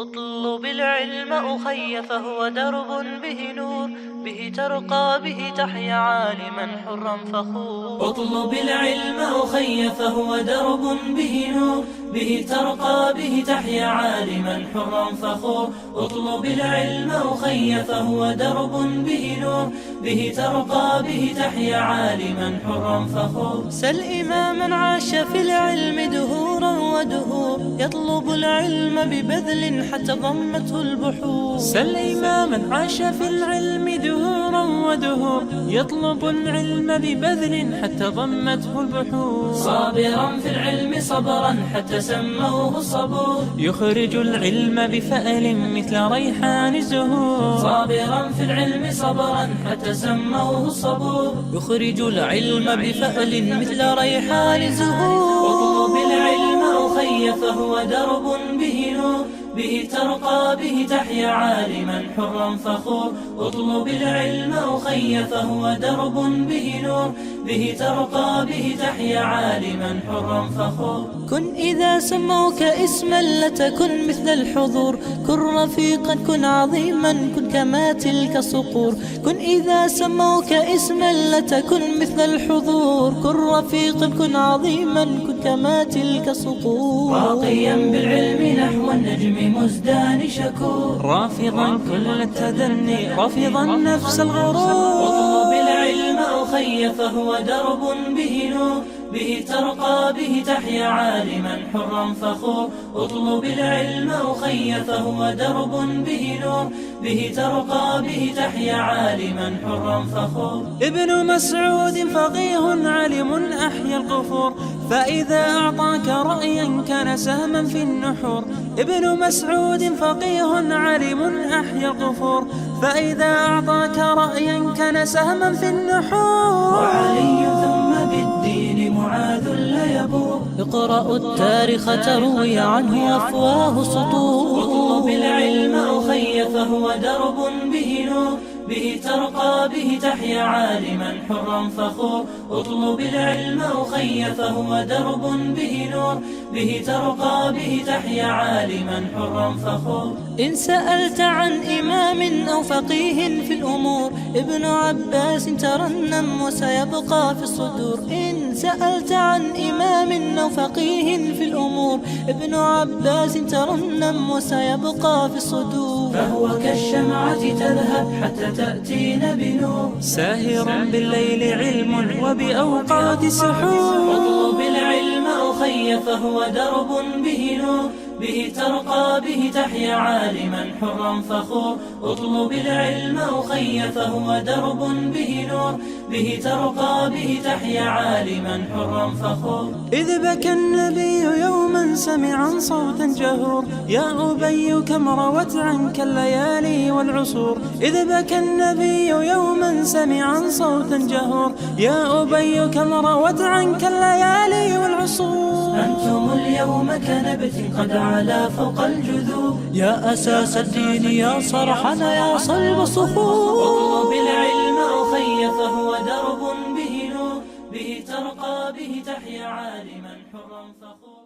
اطلب العلم أخي فهو درب به نور، به ترقى به تحيا عالما حرا فخور. اطلب العلم أخي فهو درب به نور، به ترقى به تحيا عالما حرا فخور. اطلب العلم أخي فهو درب به نور، به ترقى به تحيا عالما حرا فخور. سل إماما عاش في العلم دهورا ودهور، يطلب العلم ببذل حتى ضمته البحور. سل إماما عاش في العلم دهورا ودهور، يطلب العلم ببذل حتى ضمته البحور. صابرا في العلم صبرا حتى سموه الصبور، يخرج العلم بفأل مثل ريحان الزهور. صابرا في العلم صبرا حتى سموه الصبور، يخرج العلم بفأل مثل ريحان الزهور. اطلب العلم أخي فهو درب به نور، به ترقى به تحيا عالما حرا فخور. اطلب العلم أخي فهو درب به نور، به ترقى به تحيا عالما حرا فخور. كن إذا سموك اسما لتكن مثل الحضور، كن رفيقا كن عظيما كن كما تلك الصقور. كن إذا سموك اسما لتكن مثل الحضور، كن رفيقا كن عظيما كن كما تلك الصقور. راقيا بالعلم نحو النجم مزدان شكور، رافضا كل التدني رافضا نفس الغرور. اطلب العلم أخي فهو درب به نور، به ترقى به تحيا عالما حرا فخور. اطلب العلم أخي فهو درب به نور، به ترقى به تحيا عالما حرا فخور. ابن مسعود فقيه علم أحيا القفور، فإذا أعطاك رأيا كان سهما في النحور. ابن مسعود فقيه علم أحيا القفور، فإذا أعطاك رأيا كان سهما في النحور. وعلي ثم بالدين معاذ لا يبور، اقرأوا التاريخ تروي عنه أفواه سطور. اطلب العلم أخي فهو درب به نور، به ترقى به تحيا عالما حرا فخور. اطلب العلم أخي فهو درب به نور، به ترقى به تحيا عالما حرا فخور. إن سألت عن إمام أو فقيه في الأمور، ابن عباس ترنم وسيبقى في الصدور. إن سألت عن إمام أو فقيه في الأمور، ابن عباس ترنم وسيبقى في الصدور. فهو كالشمعة تذهب حتى تأتينا بنور، ساهر بالليل علم وبأوقات سحور. اطلب العلم أخي فهو درب به نور، به ترقى به تحيا عالما حرا فخور. اطلب العلم أخي فهو درب به نور، به ترقى به تحيا عالما حرا فخور. إذ بكى النبي يوما سمعا صوتا جهور، يا أبي كم روت عنك الليالي والعصور. إذ بكى النبي يوما سمعا صوتا جهور، يا أبي كم روت عنك الليالي والعصور. أنتم اليوم كنبت قد علا فوق الجذور، يا أساس الدين يا صرحنا يا صلب الصخور. اطلب العلم أخي فهو درب به نور، به ترقى به تحيا عالما حرا فخور.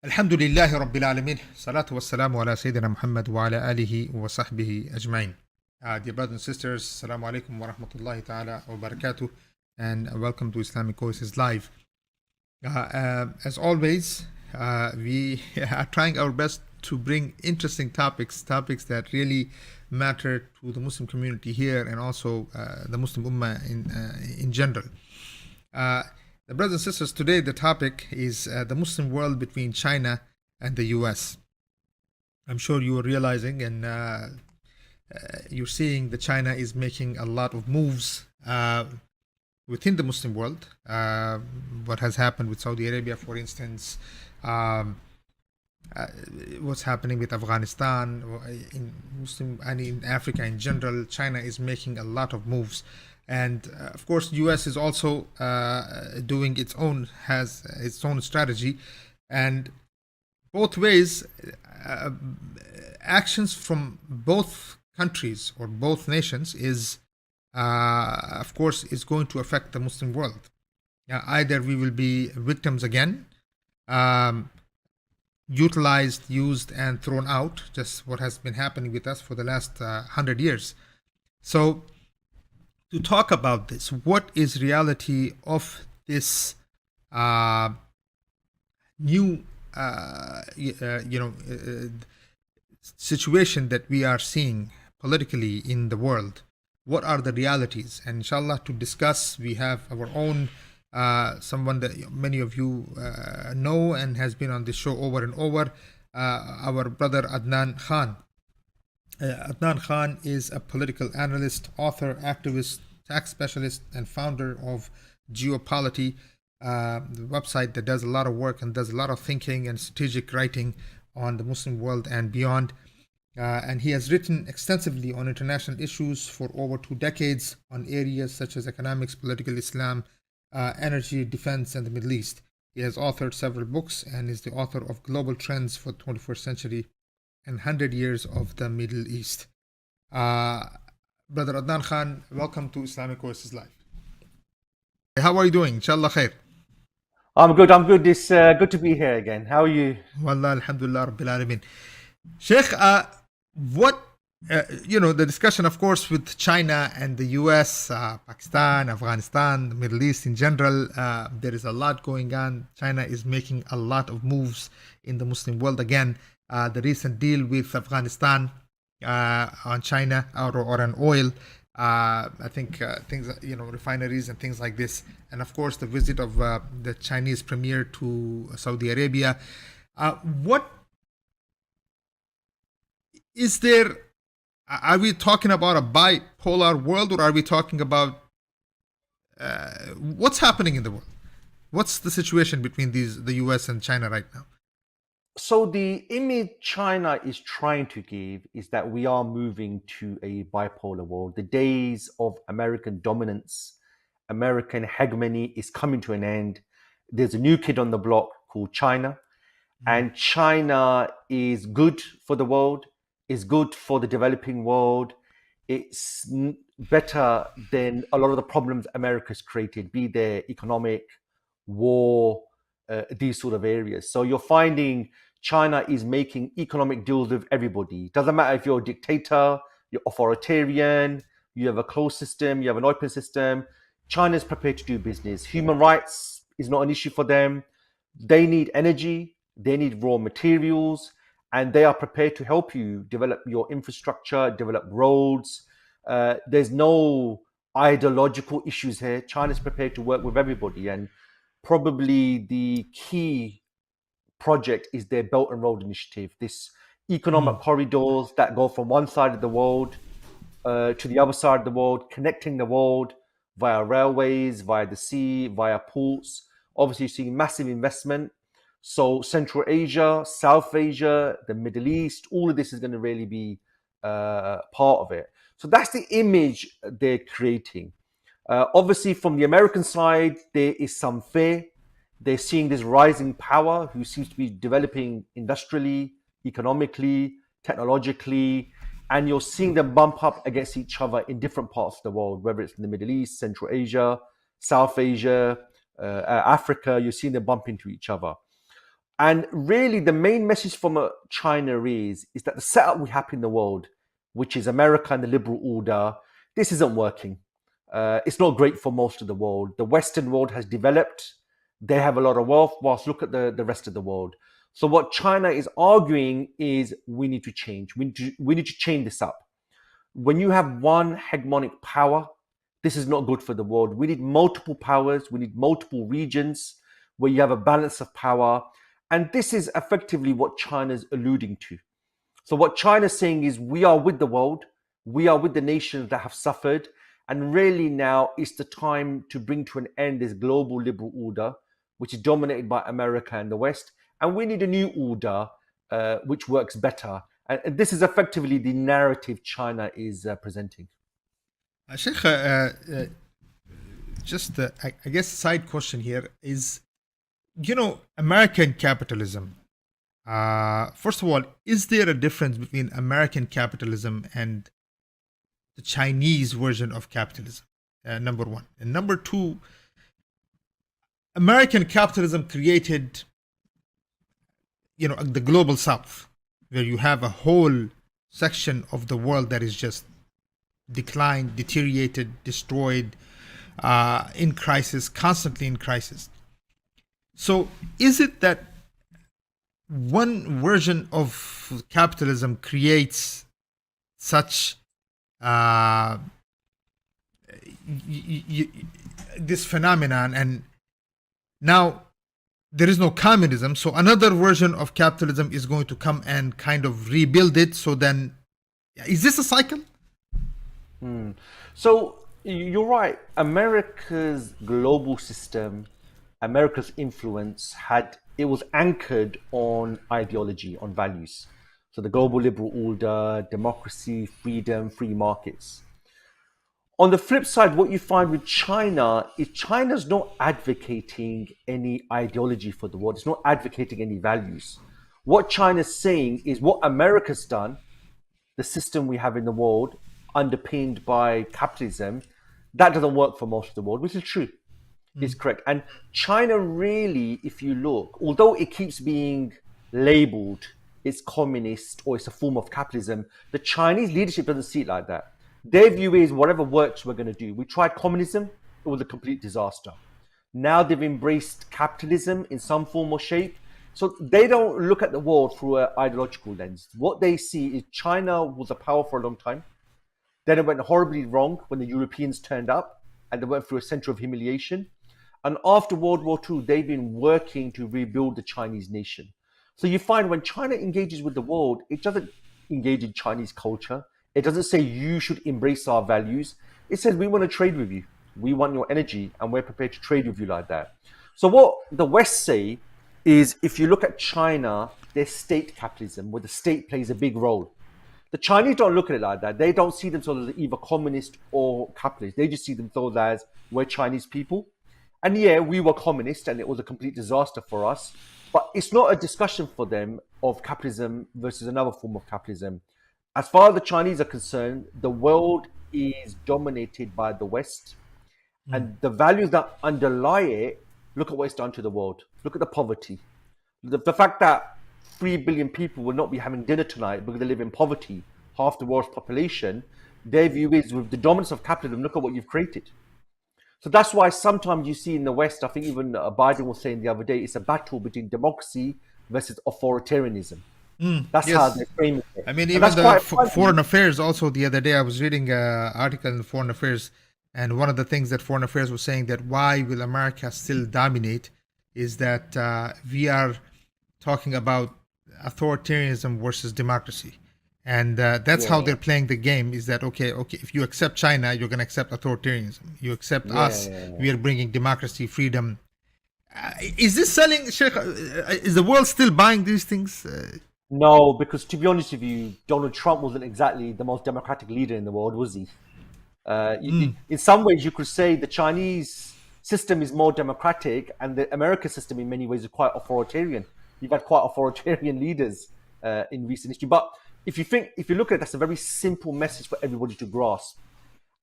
الحمد لله رب العالمين، صلاة والسلام على سيدنا محمد وعلى آله وصحبه أجمعين. Dear brothers and sisters, Assalamu alaikum wa rahmatullahi ta'ala wa barakatuh, and welcome to Islamic Oasis Live. As always, we are trying our best to bring interesting topics that really matter to the Muslim community here and also the Muslim Ummah in general. The brothers and sisters, today the topic is the Muslim world between China and the US. I'm sure you are realizing and you're seeing that China is making a lot of moves within the Muslim world. What has happened with Saudi Arabia, for instance, what's happening with Afghanistan, in Muslim and in Africa in general, China is making a lot of moves. And of course, US is also doing has its own strategy. And both ways, actions from both countries or both nations is, of course, is going to affect the Muslim world. Either we will be victims again, utilized, used, and thrown out, just what has been happening with us for the last 100 years. So to talk about this, what is reality of this new situation that we are seeing politically in the world? What are the realities? And inshallah, to discuss, we have our own someone that many of you know and has been on this show over and over, our brother Adnan Khan. Adnan Khan is a political analyst, author, activist, tax specialist, and founder of Geopolity, the website that does a lot of work and does a lot of thinking and strategic writing on the Muslim world and beyond. And he has written extensively on international issues for over 2 decades on areas such as economics, political Islam, energy, defense, and the Middle East. He has authored several books and is the author of Global Trends for the 21st Century and 100 Years of the Middle East. Brother Adnan Khan, welcome to Islamic Oasis Live. How are you doing? Inshallah khair. I'm good. It's good to be here again. How are you? Wallah, alhamdulillah, rabbil alameen. Sheikh, what, the discussion, of course, with China and the US, Pakistan, Afghanistan, the Middle East in general, there is a lot going on. China is making a lot of moves in the Muslim world. Again, the recent deal with Afghanistan on China or on oil, I think things, refineries and things like this. And of course, the visit of the Chinese premier to Saudi Arabia. What is there? Are we talking about a bipolar world, or are we talking about what's happening in the world? What's the situation between the US and China right now? So the image China is trying to give is that we are moving to a bipolar world. The days of American dominance, American hegemony is coming to an end. There's a new kid on the block called China, and China is good for the world, is good for the developing world. It's better than a lot of the problems America's created, be they economic, war, these sort of areas. So you're finding China is making economic deals with everybody. Doesn't matter if you're a dictator, you're authoritarian, you have a closed system, you have an open system. China's prepared to do business. Human rights is not an issue for them. They need energy, they need raw materials, and they are prepared to help you develop your infrastructure, develop roads. There's no ideological issues here. China's prepared to work with everybody, and probably the key project is their Belt and Road Initiative, this economic corridors that go from one side of the world to the other side of the world, connecting the world via railways, via the sea, via ports. Obviously, you're seeing massive investment. So Central Asia, South Asia, the Middle East, all of this is going to really be part of it. So that's the image they're creating. Obviously, from the American side, there is some fear. They're seeing this rising power who seems to be developing industrially, economically, technologically, and you're seeing them bump up against each other in different parts of the world, whether it's in the Middle East, Central Asia, South Asia, Africa. You're seeing them bump into each other. And really, the main message from China is that the setup we have in the world, which is America and the liberal order, this isn't working. It's not great for most of the world. The Western world has developed. They have a lot of wealth, whilst look at the rest of the world. So what China is arguing is we need to change. We need to change this up. When you have one hegemonic power, this is not good for the world. We need multiple powers. We need multiple regions where you have a balance of power. And this is effectively what China's alluding to. So what China's saying is we are with the world. We are with the nations that have suffered. And really now is the time to bring to an end this global liberal order, which is dominated by America and the West. And we need a new order which works better. And this is effectively the narrative China is presenting. Sheikh, just I guess side question here is, American capitalism. First of all, is there a difference between American capitalism and the Chinese version of capitalism? Number one. And number two, American capitalism created, the global south, where you have a whole section of the world that is just declined, deteriorated, destroyed, in crisis, constantly in crisis. So is it that one version of capitalism creates such this phenomenon, and now there is no communism, so another version of capitalism is going to come and kind of rebuild it? So then, is this a cycle? So you're right. America's global system, America's influence it was anchored on ideology, on values. So the global liberal order, democracy, freedom, free markets. On the flip side, what you find with China is China's not advocating any ideology for the world. It's not advocating any values. What China's saying is what America's done, the system we have in the world, underpinned by capitalism, that doesn't work for most of the world, which is true. It's correct. And China really, if you look, although it keeps being labeled it's communist or it's a form of capitalism, the Chinese leadership doesn't see it like that. Their view is whatever works, we're going to do. We tried communism, it was a complete disaster. Now they've embraced capitalism in some form or shape. So they don't look at the world through an ideological lens. What they see is China was a power for a long time. Then it went horribly wrong when the Europeans turned up and they went through a center of humiliation. And after World War II, they've been working to rebuild the Chinese nation. So you find when China engages with the world, it doesn't engage in Chinese culture. It doesn't say you should embrace our values. It says we want to trade with you. We want your energy and we're prepared to trade with you like that. So what the West say is if you look at China, there's state capitalism where the state plays a big role. The Chinese don't look at it like that. They don't see themselves as either communist or capitalist. They just see themselves as we're Chinese people. And yeah, we were communist and it was a complete disaster for us. But it's not a discussion for them of capitalism versus another form of capitalism. As far as the Chinese are concerned, the world is dominated by the West. And the values that underlie it, look at what it's done to the world. Look at the poverty. The fact that 3 billion people will not be having dinner tonight because they live in poverty, half the world's population, their view is with the dominance of capitalism, look at what you've created. So that's why sometimes you see in the West, I think even Biden was saying the other day, it's a battle between democracy versus authoritarianism. That's how they frame it. I mean, even the Foreign Affairs also the other day, I was reading an article in Foreign Affairs, and one of the things that Foreign Affairs was saying that why will America still dominate is that we are talking about authoritarianism versus democracy. And that's how they're playing the game, is that, okay, if you accept China, you're going to accept authoritarianism. You accept us, we are bringing democracy, freedom. Is this selling, Sheikh? Is the world still buying these things? No, because to be honest with you, Donald Trump wasn't exactly the most democratic leader in the world, was he? In some ways, you could say the Chinese system is more democratic and the American system in many ways is quite authoritarian. You've had quite authoritarian leaders in recent history. But if you look at it, that's a very simple message for everybody to grasp.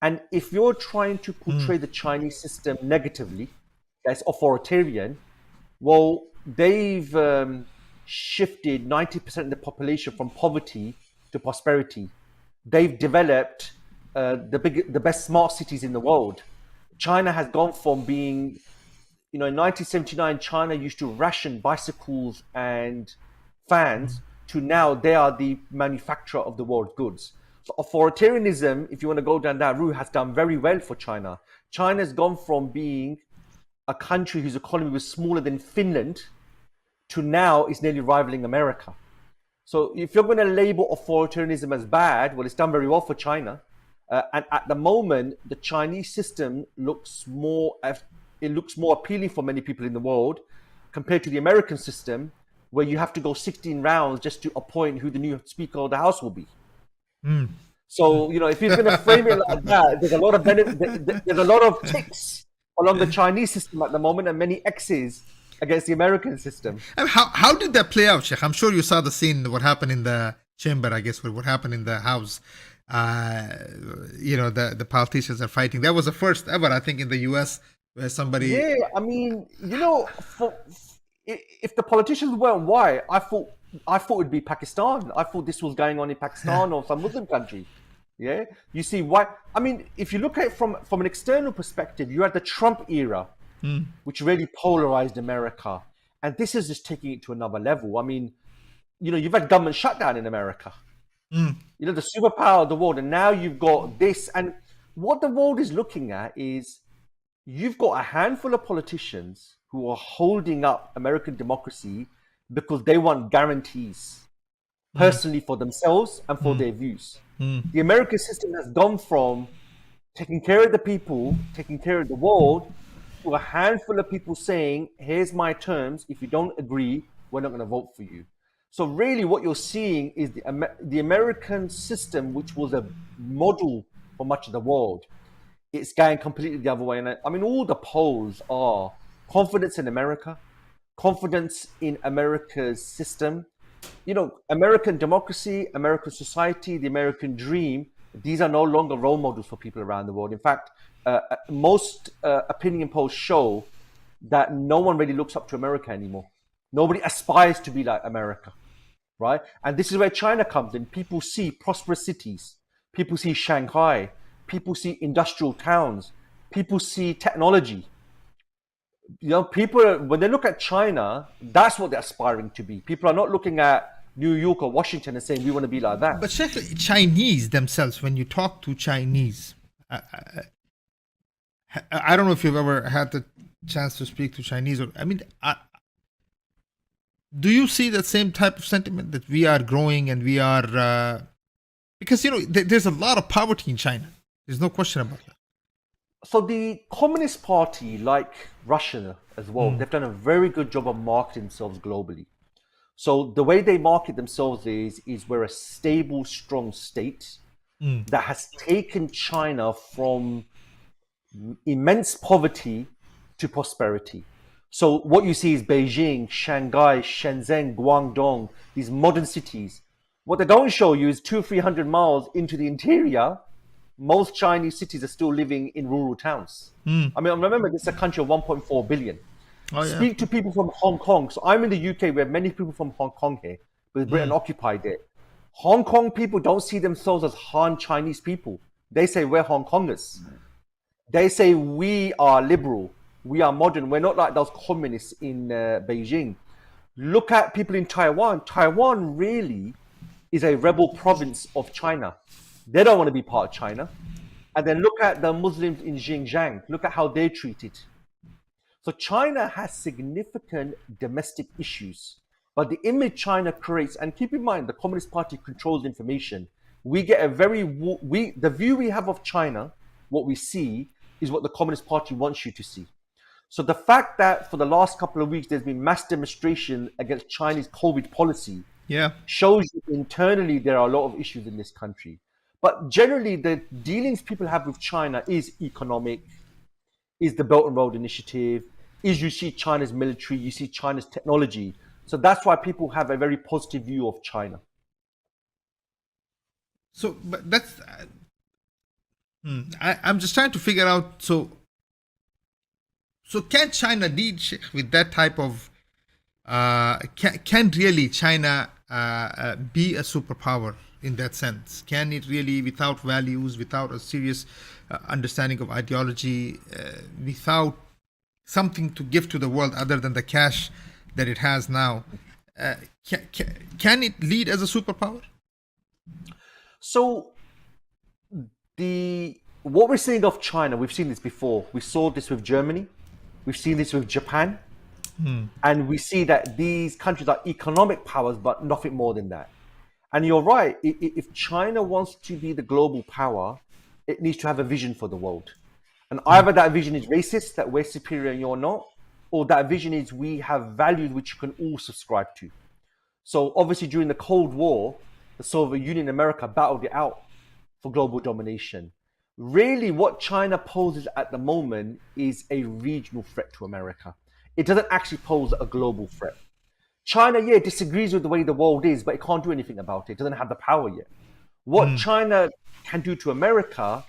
And if you're trying to portray the Chinese system negatively, that's authoritarian, well, they've shifted 90% of the population from poverty to prosperity. They've developed the best smart cities in the world. China has gone from being, in 1979, China used to ration bicycles and fans to now they are the manufacturer of the world's goods. So authoritarianism, if you want to go down that route, has done very well for China. China's gone from being a country whose economy was smaller than Finland to now is nearly rivaling America. So if you're going to label authoritarianism as bad, well, it's done very well for China. And at the moment, the Chinese system looks more appealing for many people in the world compared to the American system, where you have to go 16 rounds just to appoint who the new Speaker of the House will be. So, if you're going to frame it like that, there's a lot of there's a lot of ticks along the Chinese system at the moment and many X's against the American system. How did that play out, Sheikh? I'm sure you saw the scene, what happened in the chamber, I guess, what happened in the House. The politicians are fighting. That was the first ever, I think, in the US where somebody... Yeah, I mean, if the politicians weren't white, I thought it'd be Pakistan. I thought this was going on in Pakistan or some Muslim country. Yeah, you see why? I mean, if you look at it from an external perspective, you had the Trump era, which really polarized America, and this is just taking it to another level. I mean, you know, you've had government shutdown in America. You know, the superpower of the world, and now you've got this. And what the world is looking at is you've got a handful of politicians who are holding up American democracy because they want guarantees personally for themselves and for their views. The American system has gone from taking care of the people, taking care of the world, to a handful of people saying, here's my terms. If you don't agree, we're not going to vote for you. So really what you're seeing is the American system, which was a model for much of the world, it's going completely the other way. And I mean, all the polls are confidence in America, confidence in America's system. You know, American democracy, American society, the American dream, these are no longer role models for people around the world. In fact, most opinion polls show that no one really looks up to America anymore. Nobody aspires to be like America, right? And this is where China comes in. People see prosperous cities. People see Shanghai. People see industrial towns. People see technology. You know, people, when they look at China, that's what they're aspiring to be. People are not looking at New York or Washington and saying, we want to be like that. But Sheikh, Chinese themselves, when you talk to Chinese, I don't know if you've ever had the chance to speak to Chinese, or I mean, do you see that same type of sentiment that we are growing and we are, because, you know, there's a lot of poverty in China. There's no question about that. So the Communist Party, like Russia as well, they've done a very good job of marketing themselves globally. So the way they market themselves is we're a stable, strong state that has taken China from immense poverty to prosperity. So what you see is Beijing, Shanghai, Shenzhen, Guangdong, these modern cities. What they don't show you is 200-300 miles into the interior, most Chinese cities are still living in rural towns. I mean, remember, this is a country of 1.4 billion. Oh, yeah. Speak to people from Hong Kong. So I'm in the UK. We have many people from Hong Kong here, but Britain occupied it. Hong Kong people don't see themselves as Han Chinese people. They say we're Hong Kongers. They say we are liberal. We are modern. We're not like those communists in Beijing. Look at people in Taiwan. Taiwan really is a rebel province of China. They don't want to be part of China. And then look at the Muslims in Xinjiang. Look at how they're treated. So China has significant domestic issues. But the image China creates, and keep in mind, the Communist Party controls information. We get a the view we have of China, what we see, is what the Communist Party wants you to see. So the fact that for the last couple of weeks, there's been mass demonstration against Chinese COVID policy shows you internally there are a lot of issues in this country. But generally, the dealings people have with China is economic, is the Belt and Road Initiative, is you see China's military, you see China's technology. So that's why people have a very positive view of China. So, but that's, I'm just trying to figure out, so can China lead with that type of, can really China be a superpower in that sense? Can it really, without values, without a serious understanding of ideology, without something to give to the world other than the cash that it has now, can it lead as a superpower? So what we're seeing of China, we've seen this before. We saw this with Germany. We've seen this with Japan. And we see that these countries are economic powers, but nothing more than that. And you're right. If China wants to be the global power, it needs to have a vision for the world. And either that vision is racist, that we're superior and you're not, or that vision is we have values which you can all subscribe to. So obviously during the Cold War, the Soviet Union and America battled it out for global domination. Really what China poses at the moment is a regional threat to America. It doesn't actually pose a global threat. China, disagrees with the way the world is, but it can't do anything about it. It doesn't have the power yet. What China can do to America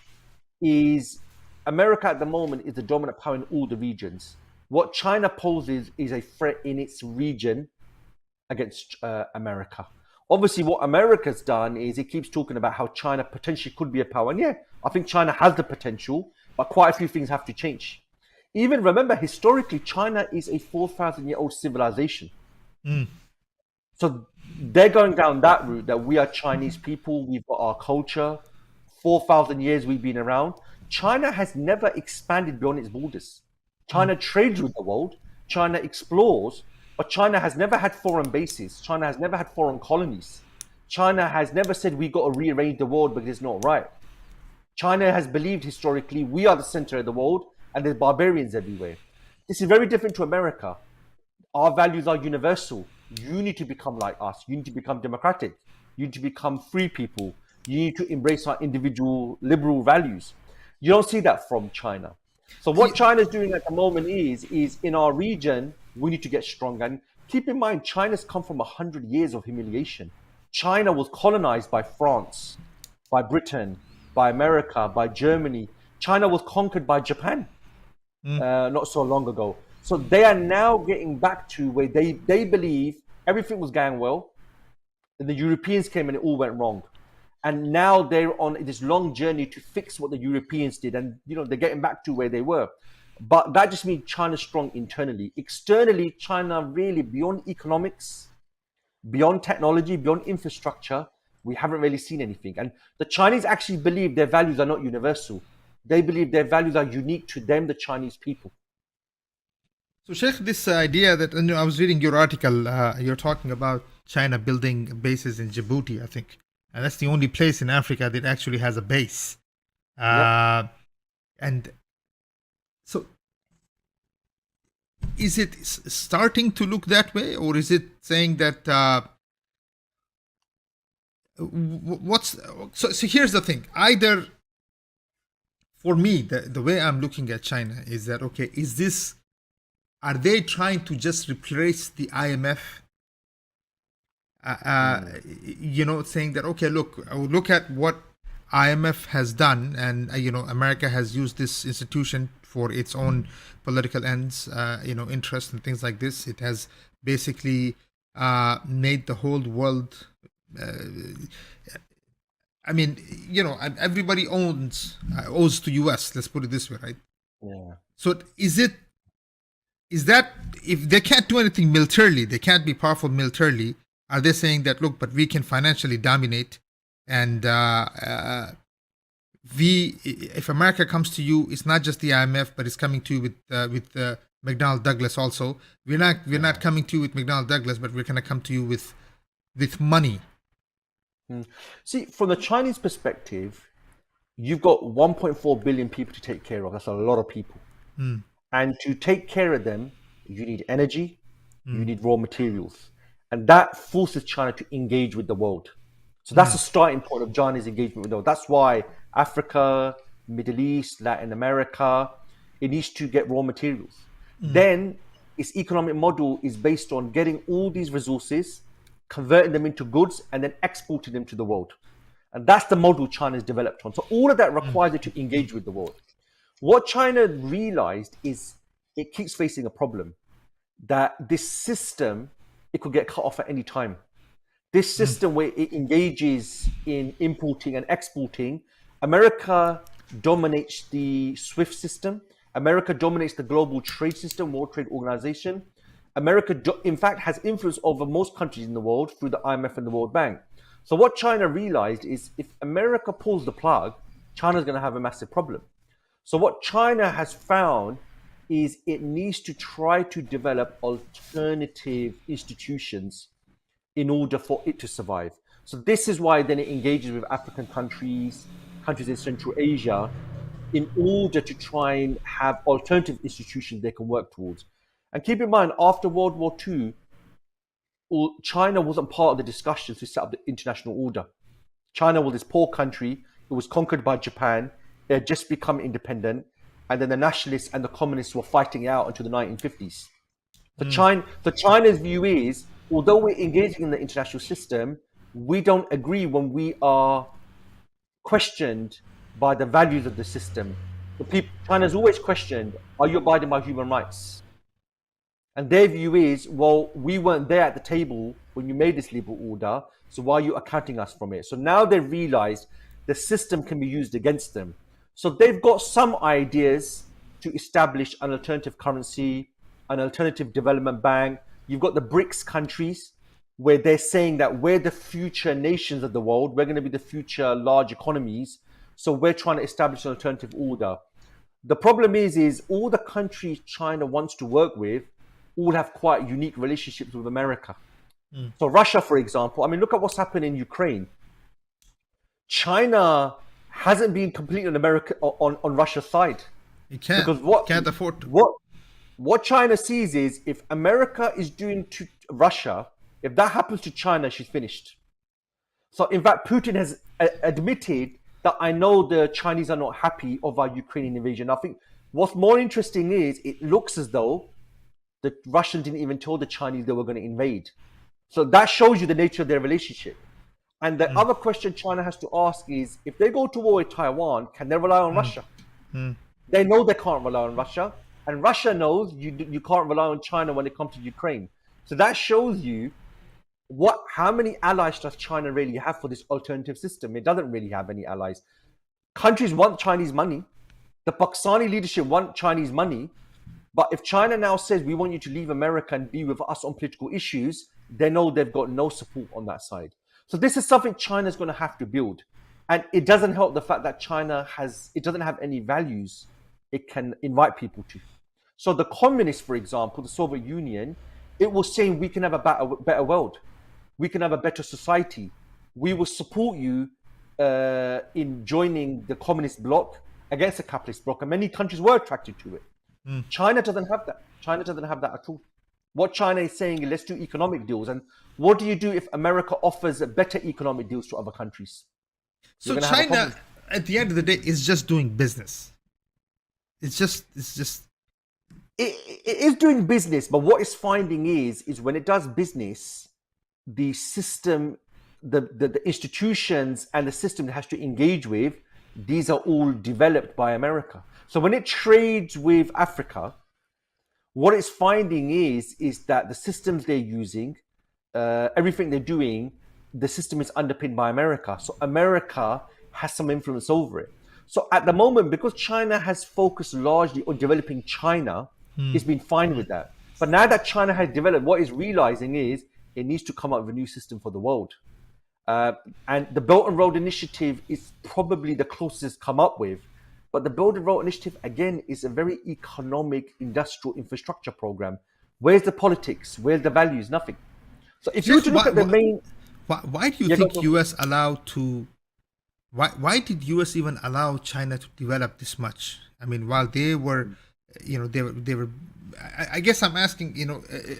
is, America at the moment is the dominant power in all the regions. What China poses is a threat in its region against America. Obviously, what America's done is it keeps talking about how China potentially could be a power. And yeah, I think China has the potential, but quite a few things have to change. Even remember, historically, China is a 4,000-year-old civilization. So they're going down that route that we are Chinese people, we've got our culture, 4,000 years we've been around. China has never expanded beyond its borders. China trades with the world, China explores, but China has never had foreign bases. China has never had foreign colonies. China has never said we got to rearrange the world because it's not right. China has believed historically we are the center of the world and there's barbarians everywhere. This is very different to America. Our values are universal. You need to become like us. You need to become democratic. You need to become free people. You need to embrace our individual liberal values. You don't see that from China. So what China is doing at the moment is in our region, we need to get stronger. And keep in mind, China's come from 100 years of humiliation. China was colonized by France, by Britain, by America, by Germany. China was conquered by Japan not so long ago. So they are now getting back to where they believe everything was going well. And the Europeans came and it all went wrong. And now they're on this long journey to fix what the Europeans did. And, they're getting back to where they were. But that just means China's strong internally. Externally, China really, beyond economics, beyond technology, beyond infrastructure, we haven't really seen anything. And the Chinese actually believe their values are not universal. They believe their values are unique to them, the Chinese people. So, Sheikh, this idea that I was reading your article, you're talking about China building bases in Djibouti, I think. And that's the only place in Africa that actually has a base. And so, is it starting to look that way, or is it saying that so here's the thing. Either, for me, the way I'm looking at China is that, okay, are they trying to just replace the IMF? Saying that, okay, look at what IMF has done, and America has used this institution for its own political ends, interests and things like this. It has basically made the whole world. Everybody owes to US. Let's put it this way, right? Yeah. So is that if they can't do anything militarily, they can't be powerful militarily? Are they saying that, look, but we can financially dominate, and if America comes to you, it's not just the IMF, but it's coming to you with McDonnell Douglas also. We're not coming to you with McDonnell Douglas, but we're going to come to you with money. See, from the Chinese perspective, you've got 1.4 billion people to take care of. That's a lot of people. And to take care of them, you need energy, you need raw materials. And that forces China to engage with the world. So that's the starting point of China's engagement with the world. That's why Africa, Middle East, Latin America, it needs to get raw materials. Then its economic model is based on getting all these resources, converting them into goods, and then exporting them to the world. And that's the model China's developed on. So all of that requires it to engage with the world. What China realized is it keeps facing a problem, that this system, it could get cut off at any time. This system where it engages in importing and exporting, America dominates the SWIFT system. America dominates the global trade system, World Trade Organization. America, in fact, has influence over most countries in the world through the IMF and the World Bank. So what China realized is if America pulls the plug, China's going to have a massive problem. So what China has found is it needs to try to develop alternative institutions in order for it to survive. So this is why then it engages with African countries in Central Asia, in order to try and have alternative institutions they can work towards. And keep in mind, after World War II, China wasn't part of the discussions to set up the international order. China was this poor country. It was conquered by Japan. It had just become independent. And then the nationalists and the communists were fighting it out until the 1950s. China's view is, although we're engaging in the international system, we don't agree when we are questioned by the values of the system. China's always questioned, are you abiding by human rights? And their view is, well, we weren't there at the table when you made this liberal order, so why are you accounting us from it? So now they've realized the system can be used against them. So they've got some ideas to establish an alternative currency, an alternative development bank. You've got the BRICS countries where they're saying that we're the future nations of the world. We're going to be the future large economies. So we're trying to establish an alternative order. The problem is all the countries China wants to work with all have quite unique relationships with America. So Russia, for example, I mean, look at what's happened in Ukraine. China hasn't been completely on America on Russia's side. You can't, because what can't afford to. What China sees is if America is doing to Russia, if that happens to China, she's finished. So in fact, Putin has admitted that I know the Chinese are not happy of our Ukrainian invasion. I think what's more interesting is it looks as though the Russians didn't even tell the Chinese they were going to invade. So that shows you the nature of their relationship. And the other question China has to ask is, if they go to war with Taiwan, can they rely on Russia? They know they can't rely on Russia. And Russia knows you can't rely on China when it comes to Ukraine. So that shows you how many allies does China really have for this alternative system? It doesn't really have any allies. Countries want Chinese money. The Pakistani leadership want Chinese money. But if China now says, we want you to leave America and be with us on political issues, they know they've got no support on that side. So this is something China's going to have to build. And it doesn't help the fact that it doesn't have any values it can invite people to. So the communists, for example, the Soviet Union, it was saying we can have a better world. We can have a better society. We will support you in joining the communist bloc against the capitalist bloc. And many countries were attracted to it. China doesn't have that. China doesn't have that at all. What China is saying is let's do economic deals. And what do you do if America offers better economic deals to other countries? So China, at the end of the day, is just doing business. It is doing business, but what it's finding is when it does business, the system, the institutions and the system it has to engage with, these are all developed by America. So when it trades with Africa, what it's finding is that the systems they're using, everything they're doing, the system is underpinned by America. So America has some influence over it. So at the moment, because China has focused largely on developing China, it's been fine with that. But now that China has developed, what it's realizing is it needs to come up with a new system for the world. And the Belt and Road Initiative is probably the closest it's come up with. But the Belt and Road Initiative, again, is a very economic, industrial infrastructure program. Where's the politics? Where's the values? Nothing. So if you were to look at the main... Why do you think US allowed to... Why did US even allow China to develop this much? I mean, while they were, they were. I guess I'm asking,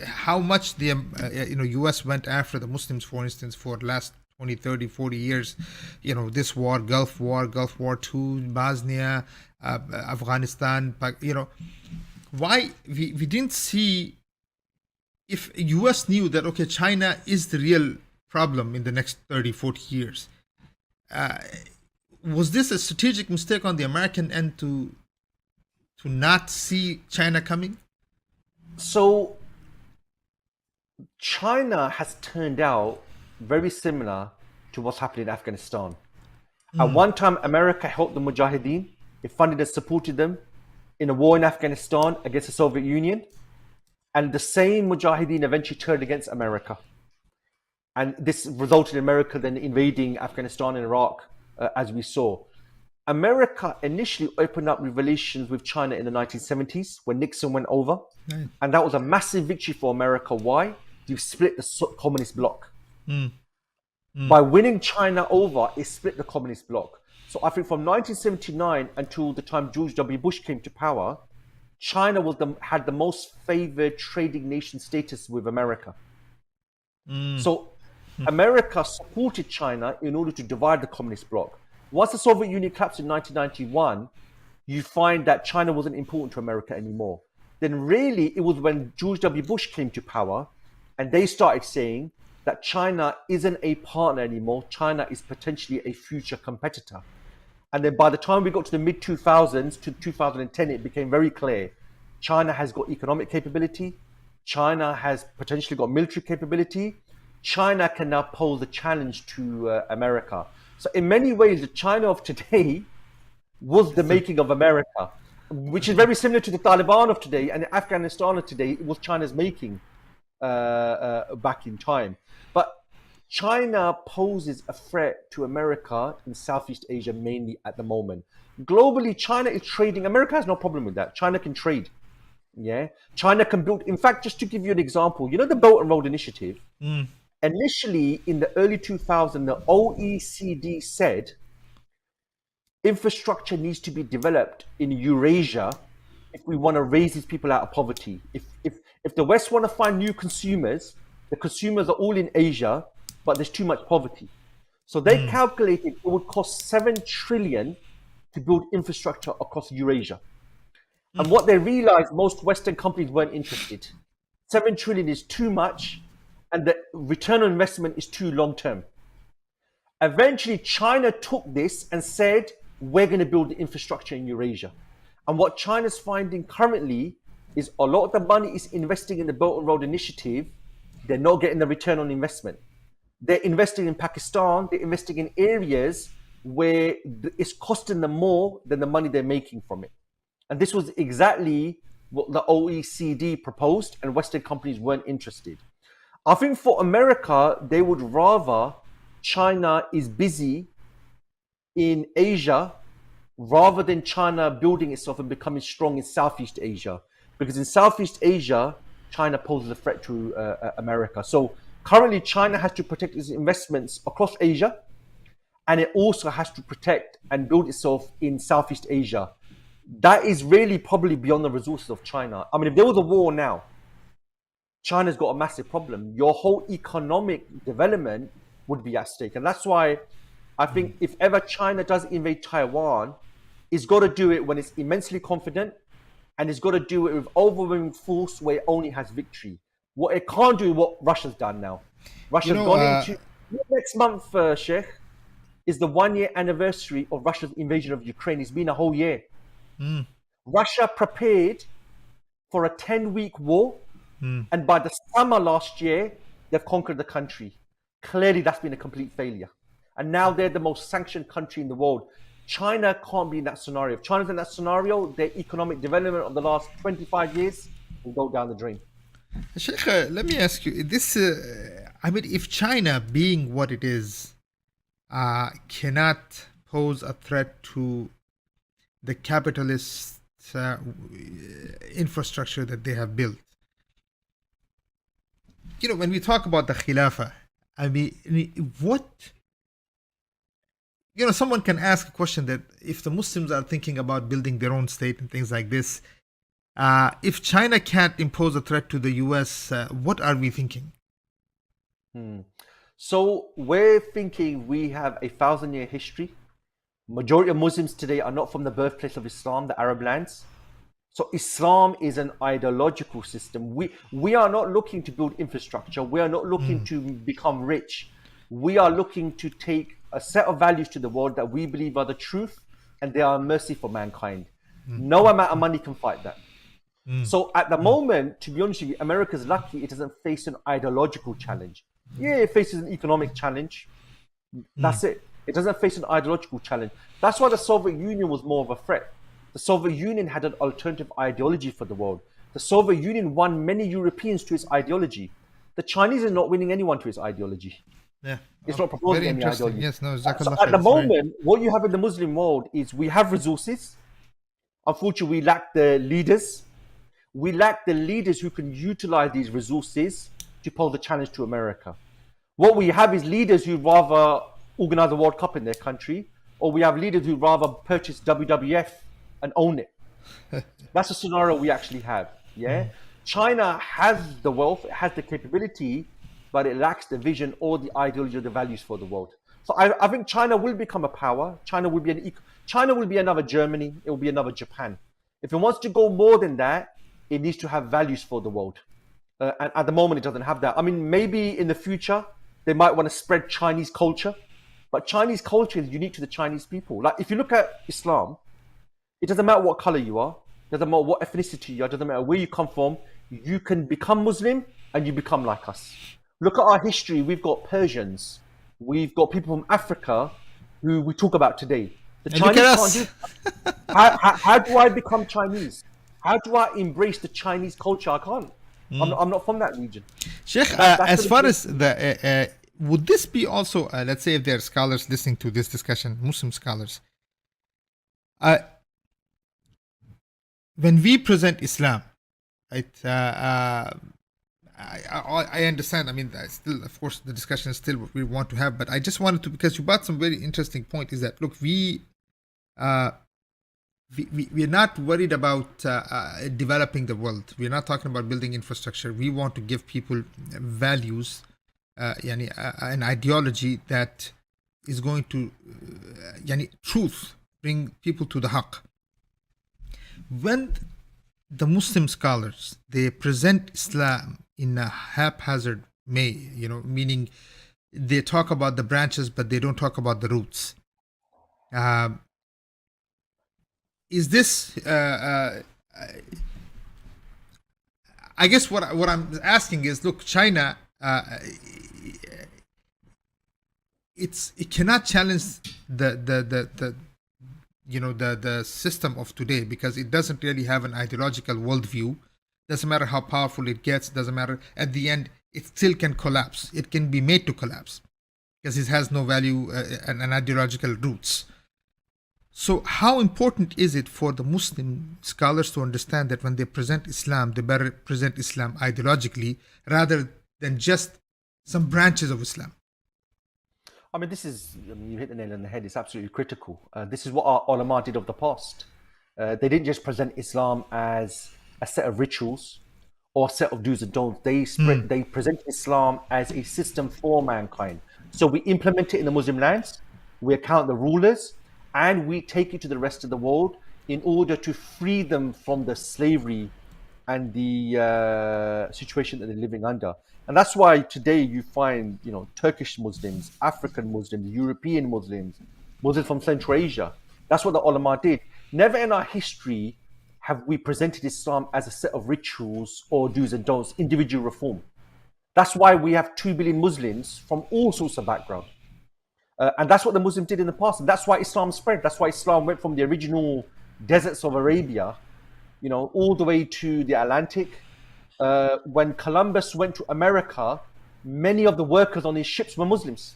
how much the, US went after the Muslims, for instance, for the last 20, 30, 40 years. This war, Gulf War II, Bosnia, Afghanistan. Why we didn't see if US knew that okay, China is the real problem in the next 30, 40 years. Was this a strategic mistake on the American end to not see China coming? So China has turned out very similar to what's happening in Afghanistan. At one time, America helped the Mujahideen. It funded and supported them in a war in Afghanistan against the Soviet Union. And the same Mujahideen eventually turned against America. And this resulted in America then invading Afghanistan and Iraq, as we saw. America initially opened up relations with China in the 1970s when Nixon went over. Right. And that was a massive victory for America. Why? You split the communist bloc. By winning China over, it split the communist bloc. So I think from 1979 until the time George W. Bush came to power, China had the most favored trading nation status with America. So America supported China in order to divide the communist bloc. Once the Soviet Union collapsed in 1991, you find that China wasn't important to America anymore. Then really, it was when George W. Bush came to power and they started saying that China isn't a partner anymore. China is potentially a future competitor. And then by the time we got to the mid-2000s to 2010, it became very clear. China has got economic capability. China has potentially got military capability. China can now pose a challenge to America. So in many ways, the China of today was the making of America, which is very similar to the Taliban of today and Afghanistan of today. It was China's making back in time. But China poses a threat to America in Southeast Asia mainly at the moment. Globally, China is trading. America has no problem with that. China can trade. Yeah, China can build. In fact, just to give you an example, you know the Belt and Road Initiative. Initially, in the early 2000s, the OECD said infrastructure needs to be developed in Eurasia if we want to raise these people out of poverty. If the West want to find new consumers, the consumers are all in Asia, but there's too much poverty. So they calculated it would cost 7 trillion to build infrastructure across Eurasia. And what they realized, most Western companies weren't interested. 7 trillion is too much, and the return on investment is too long term. Eventually, China took this and said, we're going to build the infrastructure in Eurasia. And what China's finding currently is a lot of the money is investing in the Belt and Road Initiative. They're not getting the return on investment. They're investing in Pakistan. They're investing in areas where it's costing them more than the money they're making from it. And this was exactly what the OECD proposed, and Western companies weren't interested. I think for America, they would rather China is busy in Asia rather than China building itself and becoming strong in Southeast Asia. Because in Southeast Asia, China poses a threat to America. So currently, China has to protect its investments across Asia, and it also has to protect and build itself in Southeast Asia. That is really probably beyond the resources of China. I mean, if there was a war now, China's got a massive problem. Your whole economic development would be at stake. And that's why I think if ever China does invade Taiwan, it's got to do it when it's immensely confident, and it's got to do it with overwhelming force where it only has victory. What it can't do is what Russia's done now. Russia's gone into next month, Sheikh, is the 1-year anniversary of Russia's invasion of Ukraine. It's been a whole year. Russia prepared for a 10-week war, and by the summer last year, they've conquered the country. Clearly, that's been a complete failure. And now they're the most sanctioned country in the world. China can't be in that scenario. If China's in that scenario, their economic development of the last 25 years will go down the drain. Sheikh, let me ask you this. I mean, if China, being what it is, cannot pose a threat to the capitalist infrastructure that they have built. You know, when we talk about the Khilafah, I mean, what? You know, someone can ask a question that if the Muslims are thinking about building their own state and things like this, if China can't impose a threat to the US, what are we thinking? So we're thinking we have a 1,000-year history. Majority of Muslims today are not from the birthplace of Islam, the Arab lands. So Islam is an ideological system. We are not looking to build infrastructure. We are not looking to become rich. We are looking to take a set of values to the world that we believe are the truth, and they are mercy for mankind. No amount of money can fight that. So at the moment, to be honest with you, America's lucky it doesn't face an ideological challenge. Yeah, it faces an economic challenge. That's it. It doesn't face an ideological challenge. That's why the Soviet Union was more of a threat. The Soviet Union had an alternative ideology for the world. The Soviet Union won many Europeans to its ideology. The Chinese are not winning anyone to its ideology. Yeah, it's not proposing very any interesting. ideology. Yes, no, so at the moment, what you have in the Muslim world is we have resources. Unfortunately, we lack the leaders. We lack the leaders who can utilize these resources to pose a challenge to America. What we have is leaders who rather organize a World Cup in their country, or we have leaders who rather purchase WWF and own it. That's a scenario we actually have. Yeah, China has the wealth, it has the capability, but it lacks the vision or the ideology or the values for the world. So I think China will become a power. China will be another Germany. It will be another Japan. If it wants to go more than that, it needs to have values for the world. And at the moment, it doesn't have that. I mean, maybe in the future, they might want to spread Chinese culture, but Chinese culture is unique to the Chinese people. Like if you look at Islam, it doesn't matter what color you are, doesn't matter what ethnicity you are, doesn't matter where you come from. you can become Muslim and you become like us. Look at our history. We've got Persians. We've got people from Africa who we talk about today. The And look at Chinese us. can't do it. How do I become Chinese? How do I embrace the Chinese culture? I can't. I'm not from that region. Sheikh, That's as the far thing. as the would this be also, let's say, if there are scholars listening to this discussion, Muslim scholars, when we present Islam, right? I understand. I mean, still, of course, the discussion is still what we want to have, but I just wanted to, because you brought some very interesting point. Is that, look, we're not worried about developing the world. We're not talking about building infrastructure. We want to give people values, an ideology that is going to, truth, bring people to the haqq. When the Muslim scholars, they present Islam in a haphazard way, meaning they talk about the branches, but they don't talk about the roots. Is this? I guess what I'm asking is, look, China, it cannot challenge the system of today, because it doesn't really have an ideological worldview. Doesn't matter how powerful it gets. Doesn't matter. At the end, it still can collapse. It can be made to collapse because it has no value and ideological roots. So how important is it for the Muslim scholars to understand that when they present Islam, they better present Islam ideologically rather than just some branches of Islam? I mean, you hit the nail on the head. It's absolutely critical. This is what our ulama did of the past. They didn't just present Islam as a set of rituals or a set of do's and don'ts. They present Islam as a system for mankind. So we implement it in the Muslim lands, we account the rulers, and we take it to the rest of the world in order to free them from the slavery and the situation that they're living under. And that's why today you find, Turkish Muslims, African Muslims, European Muslims, Muslims from Central Asia. That's what the ulama did. Never in our history have we presented Islam as a set of rituals or do's and don'ts, individual reform. That's why we have 2 billion Muslims from all sorts of backgrounds. And that's what the Muslims did in the past. And that's why Islam spread. That's why Islam went from the original deserts of Arabia, all the way to the Atlantic. When Columbus went to America, many of the workers on his ships were Muslims.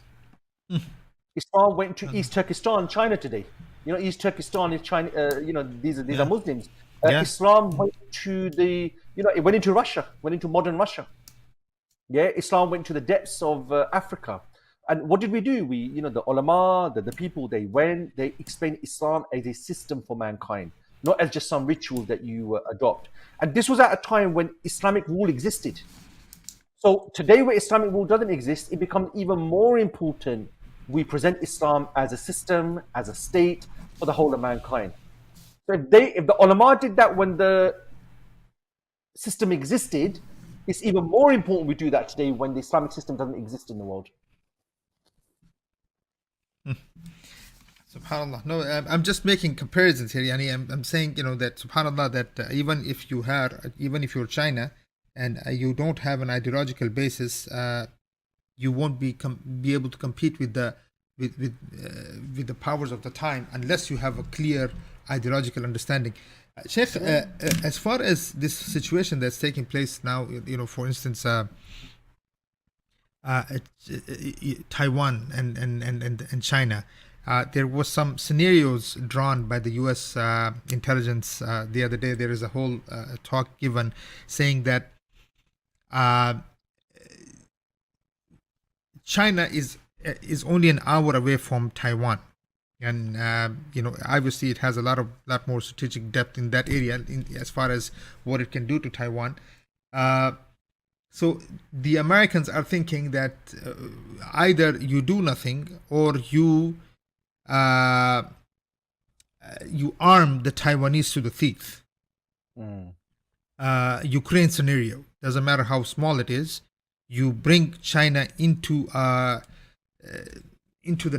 Islam went to East Turkestan, China today. East Turkestan is China. These are Muslims. Islam went to it went into Russia, went into modern Russia. Islam went to the depths of Africa. And what did we do? The ulama, the people, they explained Islam as a system for mankind, not as just some ritual that you adopt. And this was at a time when Islamic rule existed. So today, where Islamic rule doesn't exist, it becomes even more important we present Islam as a system, as a state for the whole of mankind. So if the ulama did that when the system existed, it's even more important we do that today when the Islamic system doesn't exist in the world. Subhanallah. No, I'm just making comparisons here. I'm saying, that Subhanallah, that even if you're China and you don't have an ideological basis, you won't be able to compete with the powers of the time unless you have a clear ideological understanding. Sheikh, as far as this situation that's taking place now, for instance, Taiwan and China. There was some scenarios drawn by the U.S. Intelligence the other day. There is a whole talk given saying that China is only an hour away from Taiwan, and obviously it has a lot more strategic depth in that area as far as what it can do to Taiwan. So the Americans are thinking that either you do nothing or you arm the Taiwanese to the teeth. Ukraine scenario, doesn't matter how small it is, you bring China into the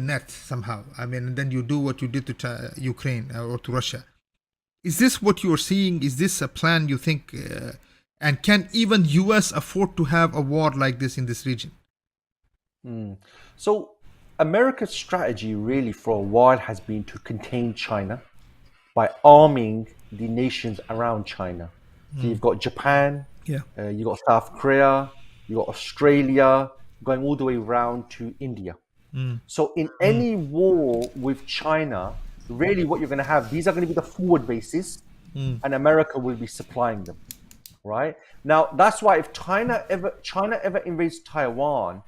net somehow. And then you do what you did to Ukraine or to Russia. Is this what you are seeing? Is this a plan you think And can even US afford to have a war like this in this region? So America's strategy really for a while has been to contain China by arming the nations around China. So you've got Japan, Yeah. you've got South Korea, you've got Australia, going all the way around to India. So in any war with China, really what you're going to have, these are going to be the forward bases, and America will be supplying them, right? Now, that's why if China ever invades Taiwan,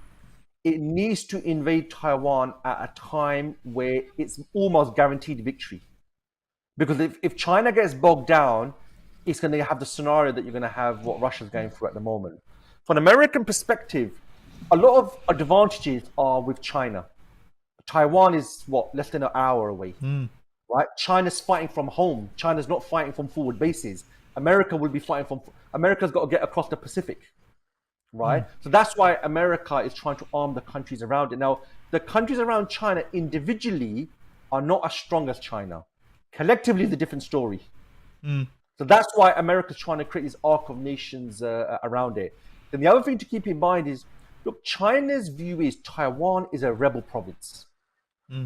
it needs to invade Taiwan at a time where it's almost guaranteed victory. Because if China gets bogged down, it's going to have the scenario that you're going to have what Russia's going through at the moment. From an American perspective, a lot of advantages are with China. Taiwan is less than an hour away, right? China's fighting from home. China's not fighting from forward bases. America will be fighting from. America's got to get across the Pacific, right? So that's why America is trying to arm the countries around it. Now, the countries around China individually are not as strong as China. Collectively, it's a different story. So that's why America's trying to create this arc of nations around it. And the other thing to keep in mind is, look, China's view is Taiwan is a rebel province.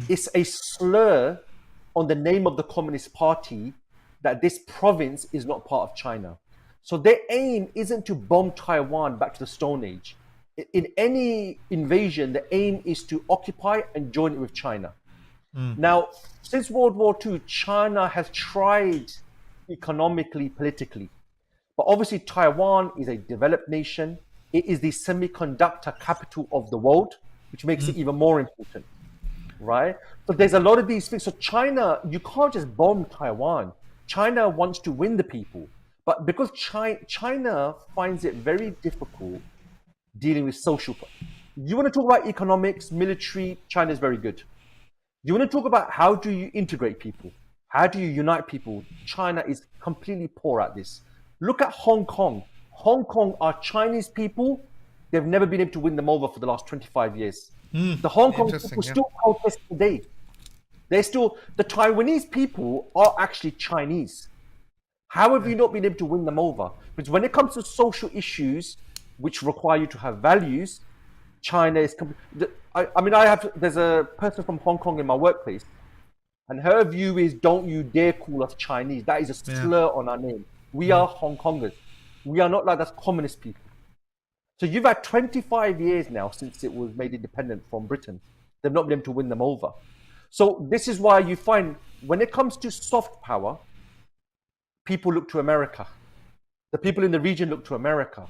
It's a slur on the name of the Communist Party that this province is not part of China. So their aim isn't to bomb Taiwan back to the Stone Age. In any invasion, the aim is to occupy and join it with China. Now, since World War II, China has tried economically, politically. But obviously, Taiwan is a developed nation. It is the semiconductor capital of the world, which makes it even more important, right? So there's a lot of these things. So China, you can't just bomb Taiwan. China wants to win the people. But because China finds it very difficult dealing with social. You want to talk about economics, military, China is very good. You want to talk about how do you integrate people? How do you unite people? China is completely poor at this. Look at Hong Kong. Hong Kong are Chinese people. They've never been able to win them over for the last 25 years. The Hong Kong people still protest today. The Taiwanese people are actually Chinese. How have you not been able to win them over? Because when it comes to social issues, which require you to have values, China is. There's a person from Hong Kong in my workplace, and her view is, don't you dare call us Chinese. That is a slur on our name. We are Hong Kongers. We are not like that communist people. So you've had 25 years now since it was made independent from Britain. They've not been able to win them over. So this is why you find when it comes to soft power, people look to America. The people in the region look to America.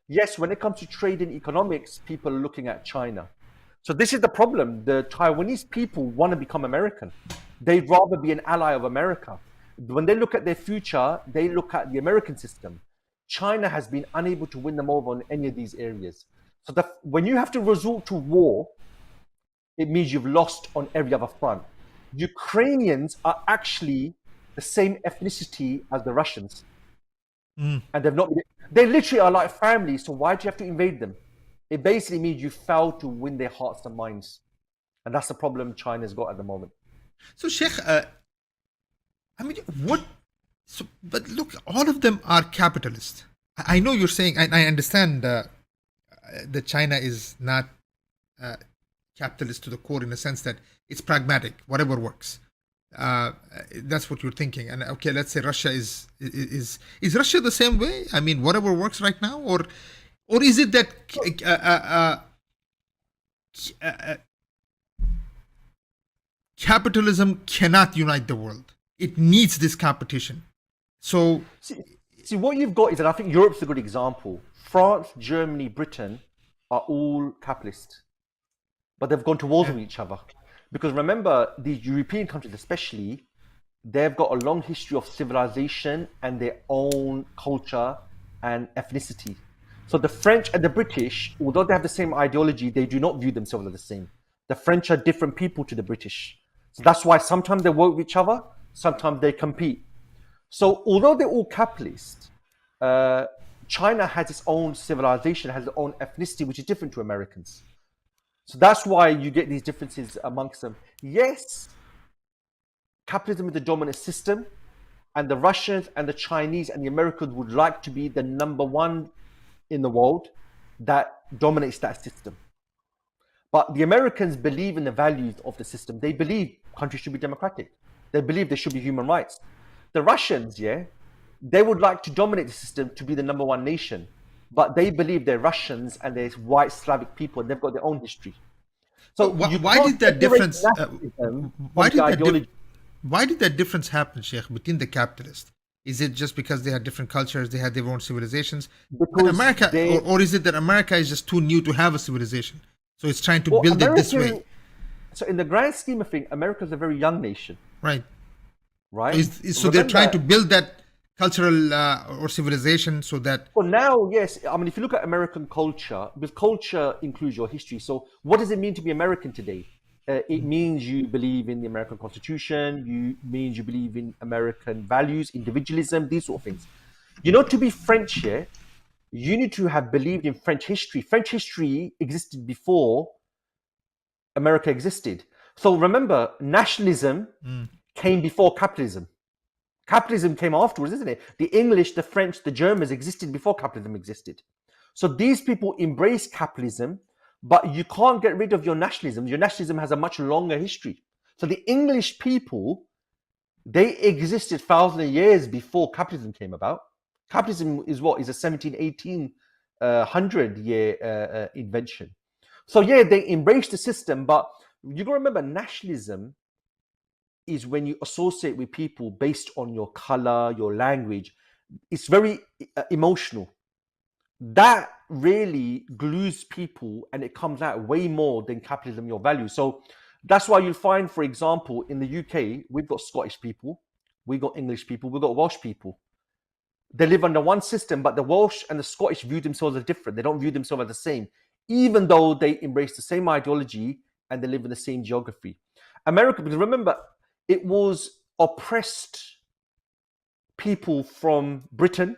Yes, when it comes to trade and economics, people are looking at China. So this is the problem. The Taiwanese people want to become American. They'd rather be an ally of America. When they look at their future, they look at the American system. China has been unable to win them over on any of these areas. So when you have to resort to war, it means you've lost on every other front. Ukrainians are actually the same ethnicity as the Russians. And they literally are like family. So why do you have to invade them? It basically means you fail to win their hearts and minds. And that's the problem China's got at the moment. So, Sheikh, but look, all of them are capitalist. I know you're saying, I understand that China is not capitalist to the core in the sense that it's pragmatic, whatever works. That's what you're thinking. And okay, let's say Russia is Russia the same way? I mean, whatever works right now, or is it that capitalism cannot unite the world? It needs this competition. So see what you've got is, and I think Europe's a good example. France, Germany, Britain are all capitalist, but they've gone to wars with each other. Because remember, the European countries especially, they've got a long history of civilization and their own culture and ethnicity. So the French and the British, although they have the same ideology, they do not view themselves as the same. The French are different people to the British. So that's why sometimes they work with each other, sometimes they compete. So although they're all capitalist, China has its own civilization, has its own ethnicity, which is different to Americans. So that's why you get these differences amongst them. Yes, capitalism is the dominant system, and the Russians and the Chinese and the Americans would like to be the number one in the world that dominates that system. But the Americans believe in the values of the system. They believe countries should be democratic. They believe there should be human rights. The Russians, yeah, they would like to dominate the system to be the number one nation. But they believe they're Russians and they're white Slavic people and they've got their own history. So why did that difference? Why did that difference happen, Sheikh, between the capitalists? Is it just because they had different cultures, they had their own civilizations? But America, or is it that America is just too new to have a civilization? So it's trying to build it this way. So in the grand scheme of things, America is a very young nation. Right. Right. So they're trying to build that cultural or civilization so that... Well, now, yes. I mean, if you look at American culture, because culture includes your history. So what does it mean to be American today? It means you believe in the American Constitution. Means you believe in American values, individualism, these sort of things. You know, to be French here, you need to have believed in French history. French history existed before America existed. So remember, nationalism came before capitalism. Capitalism came afterwards, isn't it? The English, the French, the Germans existed before capitalism existed. So these people embrace capitalism, but you can't get rid of your nationalism. Your nationalism has a much longer history. So the English people, they existed thousands of years before capitalism came about. Capitalism is what? Is a 1,700-year invention. So yeah, they embrace the system, but you got to remember, nationalism is when you associate with people based on your color, your language. It's very emotional. That really glues people, and it comes out way more than capitalism, your values. So that's why you'll find, for example, in the UK, we've got Scottish people, we've got English people, we've got Welsh people. They live under one system, but the Welsh and the Scottish view themselves as different. They don't view themselves as the same, even though they embrace the same ideology and they live in the same geography. America, because remember, it was oppressed people from Britain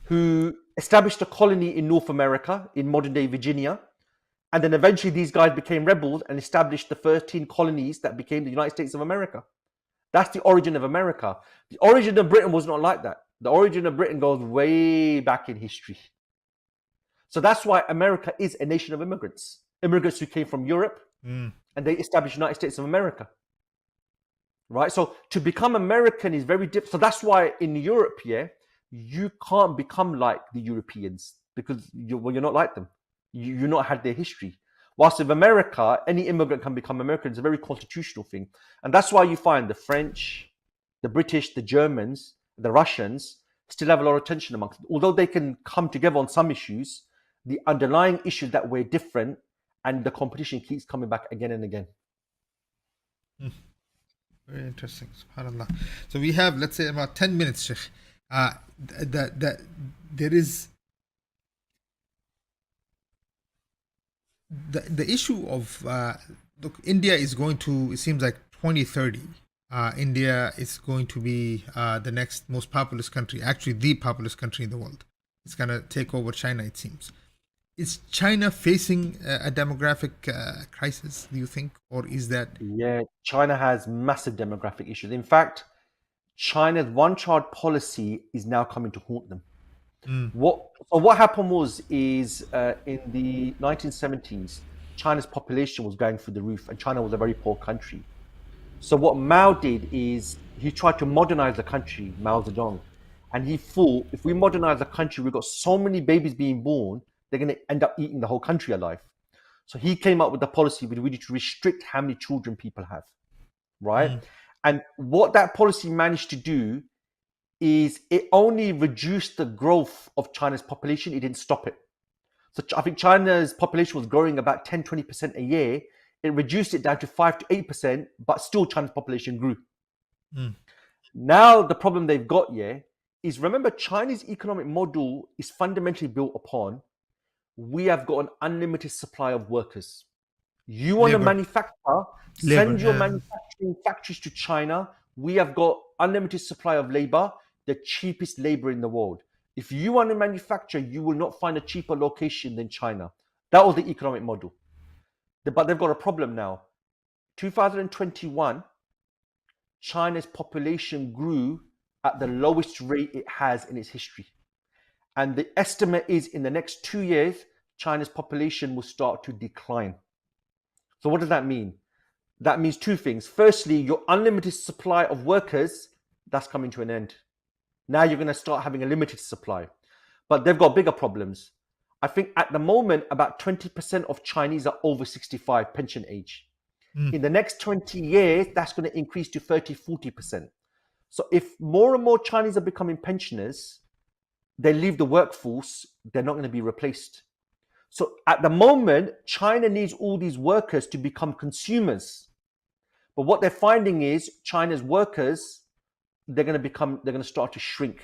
who established a colony in North America, in modern-day Virginia, and then eventually these guys became rebels and established the 13 colonies that became the United States of America. That's the origin of America. The origin of Britain was not like that. The origin of Britain goes way back in history. So that's why America is a nation of immigrants. Immigrants who came from Europe and they established the United States of America. Right? So to become American is very different. So that's why in Europe, yeah, you can't become like the Europeans because you're not like them. You're not had their history. Whilst with America, any immigrant can become American. It's a very constitutional thing. And that's why you find the French, the British, the Germans, the Russians still have a lot of tension amongst them. Although they can come together on some issues, the underlying issue that we're different and the competition keeps coming back again and again. Very interesting. SubhanAllah. So we have, let's say, about 10 minutes, Sheikh. There is the issue of look, India is going to, it seems like 2030, India is going to be the next most populous country, actually the populous country in the world. It's going to take over China, it seems. Is China facing a demographic crisis, do you think? Or is that... Yeah, China has massive demographic issues. In fact, China's one-child policy is now coming to haunt them. What happened is in the 1970s, China's population was going through the roof and China was a very poor country. So what Mao did is he tried to modernize the country, Mao Zedong, and he thought if we modernize the country, we've got so many babies being born, they're going to end up eating the whole country alive. So he came up with the policy we need to restrict how many children people have, right? And what that policy managed to do is it only reduced the growth of China's population. It didn't stop it. So I think China's population was growing about 10-20% a year. It reduced it down to 5 to 8%, but still China's population grew. Now the problem they've got here is, remember, Chinese economic model is fundamentally built upon we have got an unlimited supply of workers. You want to manufacture, send your manufacturing factories to China. We have got unlimited supply of labor, the cheapest labor in the world. If you want to manufacture, you will not find a cheaper location than China. That was the economic model. But they've got a problem now. 2021, China's population grew at the lowest rate it has in its history. And the estimate is in the next 2 years, China's population will start to decline. So what does that mean? That means two things. Firstly, your unlimited supply of workers, that's coming to an end. Now you're going to start having a limited supply. But they've got bigger problems. I think at the moment, about 20% of Chinese are over 65 pension age. In the next 20 years, that's going to increase to 30, 40%. So if more and more Chinese are becoming pensioners, they leave the workforce, they're not going to be replaced. So at the moment, China needs all these workers to become consumers. But what they're finding is China's workers, they're going to start to shrink.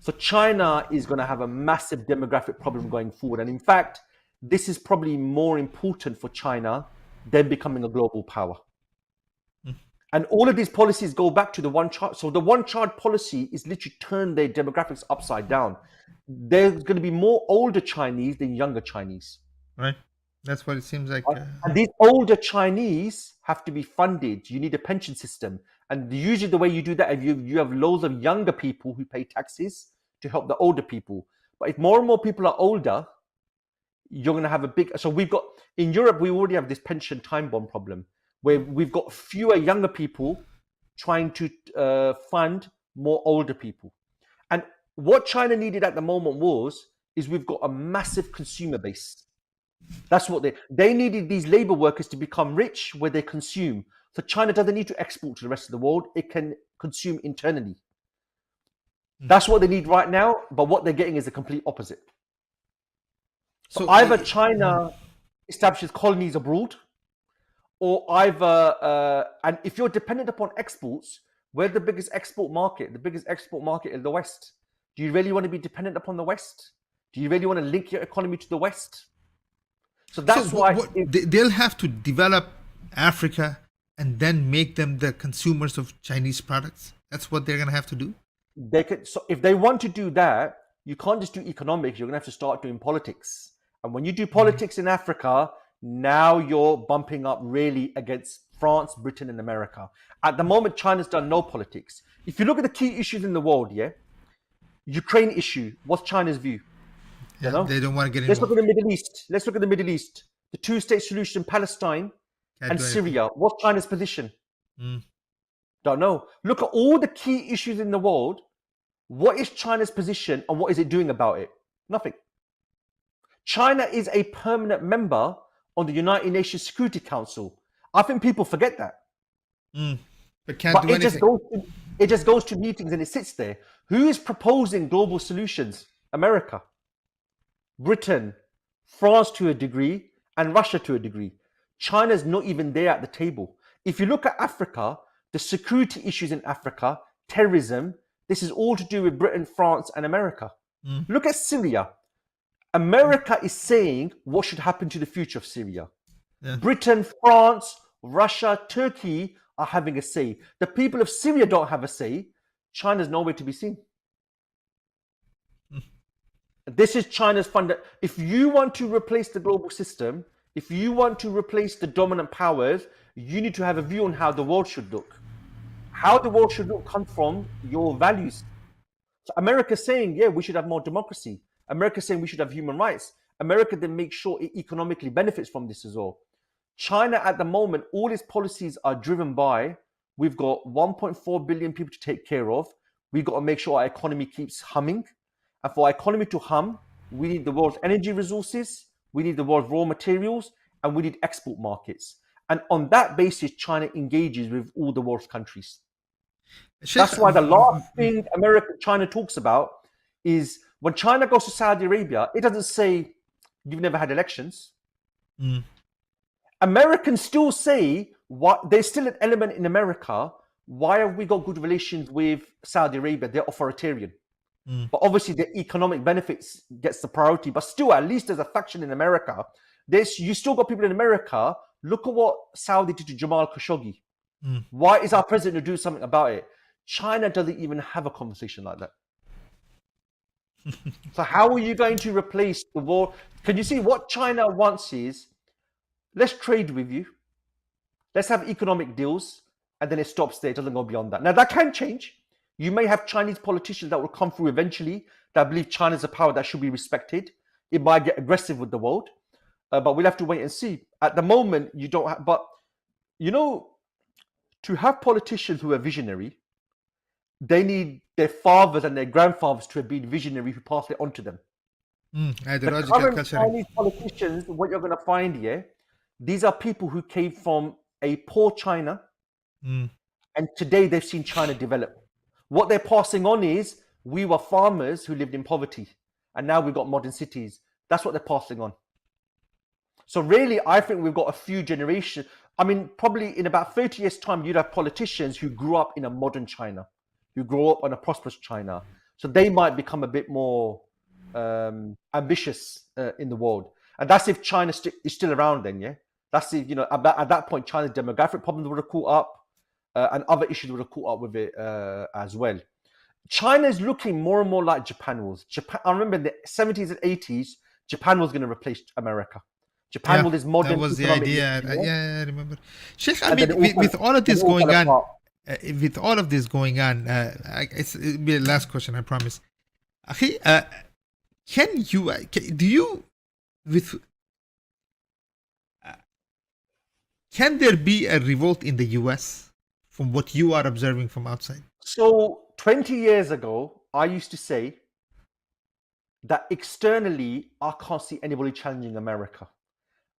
So China is going to have a massive demographic problem going forward. And in fact, this is probably more important for China than becoming a global power. And all of these policies go back to the one child. So the one child policy is literally turned their demographics upside down. There's going to be more older Chinese than younger Chinese. Right. That's what it seems like. And these older Chinese have to be funded. You need a pension system. And usually the way you do that, if you have loads of younger people who pay taxes to help the older people. But if more and more people are older, you're going to have a big... So we've got... In Europe, we already have this pension time bomb problem, where we've got fewer younger people trying to fund more older people. And what China needed at the moment is we've got a massive consumer base. That's what they needed, these labor workers to become rich where they consume. So China doesn't need to export to the rest of the world. It can consume internally. That's what they need right now. But what they're getting is the complete opposite. So either China establishes colonies abroad, or either, and if you're dependent upon exports, we're the biggest export market. The biggest export market is the West. Do you really want to be dependent upon the West? Do you really want to link your economy to the West? So that's why they'll have to develop Africa and then make them the consumers of Chinese products. That's what they're going to have to do. So if they want to do that, you can't just do economics. You're going to have to start doing politics. And when you do politics in Africa, now you're bumping up really against France, Britain, and America. At the moment, China's done no politics. If you look at the key issues in the world, Ukraine issue, what's China's view? Yeah, you know? They don't want to get involved. Let's look at the Middle East. The two-state solution, Palestine and Syria. What's China's position? Don't know. Look at all the key issues in the world. What is China's position and what is it doing about it? Nothing. China is a permanent member on the United Nations Security Council. I think people forget that. But can't do anything. It just goes to meetings and it sits there. Who is proposing global solutions? America, Britain, France to a degree, and Russia to a degree. China's not even there at the table. If you look at Africa, the security issues in Africa, terrorism, this is all to do with Britain, France, and America. Look at Syria. America is saying what should happen to the future of Syria. Britain, France, Russia, Turkey are having a say. The people of Syria don't have a say. China's nowhere to be seen. This is China's fund. If you want to replace the global system, if you want to replace the dominant powers, you need to have a view on how the world should look. How the world should look comes from your values. So America's saying, we should have more democracy. America's saying we should have human rights. America then makes sure it economically benefits from this as well. China at the moment, all its policies are driven by, we've got 1.4 billion people to take care of. We've got to make sure our economy keeps humming. And for our economy to hum, we need the world's energy resources, we need the world's raw materials, and we need export markets. And on that basis, China engages with all the world's countries. That's why the last thing China talks about is when China goes to Saudi Arabia, it doesn't say, you've never had elections. Americans still say, there's still an element in America, why have we got good relations with Saudi Arabia? They're authoritarian. But obviously the economic benefits gets the priority. But still, at least there's a faction in America. You still got people in America, look at what Saudi did to Jamal Khashoggi. Why is our president to do something about it? China doesn't even have a conversation like that. So how are you going to replace the war? Can you see what China wants is, let's trade with you. Let's have economic deals. and then it stops there. It doesn't go beyond that. Now, that can change. You may have Chinese politicians that will come through eventually that believe China is a power that should be respected. It might get aggressive with the world, but we'll have to wait and see. At the moment, you don't have, but you know, to have politicians who are visionary, they need their fathers and their grandfathers to have been visionary who pass it on to them. Ideological The current culture. Chinese politicians, what you're going to find here, these are people who came from a poor China, and today they've seen China develop. What they're passing on is, we were farmers who lived in poverty, and now we've got modern cities. That's what they're passing on. So really, I think we've got a few generations. I mean, probably in about 30 years' time, you'd have politicians who grew up in a modern China, who grew up in a prosperous China. So they might become a bit more ambitious in the world. And that's if China is still around then, yeah? That's if, at that point, China's demographic problems would have caught up, and other issues would have caught up with it as well. China is looking more and more like Japan was. I remember in the 70s and 80s, Japan was going to replace America. Japan was this modern. That was the idea. I remember. Sheikh, I mean, with all of this going on, it's it'll be the last question, I promise. Can there be a revolt in the US from what you are observing from outside? So 20 years ago, I used to say that externally, I can't see anybody challenging America.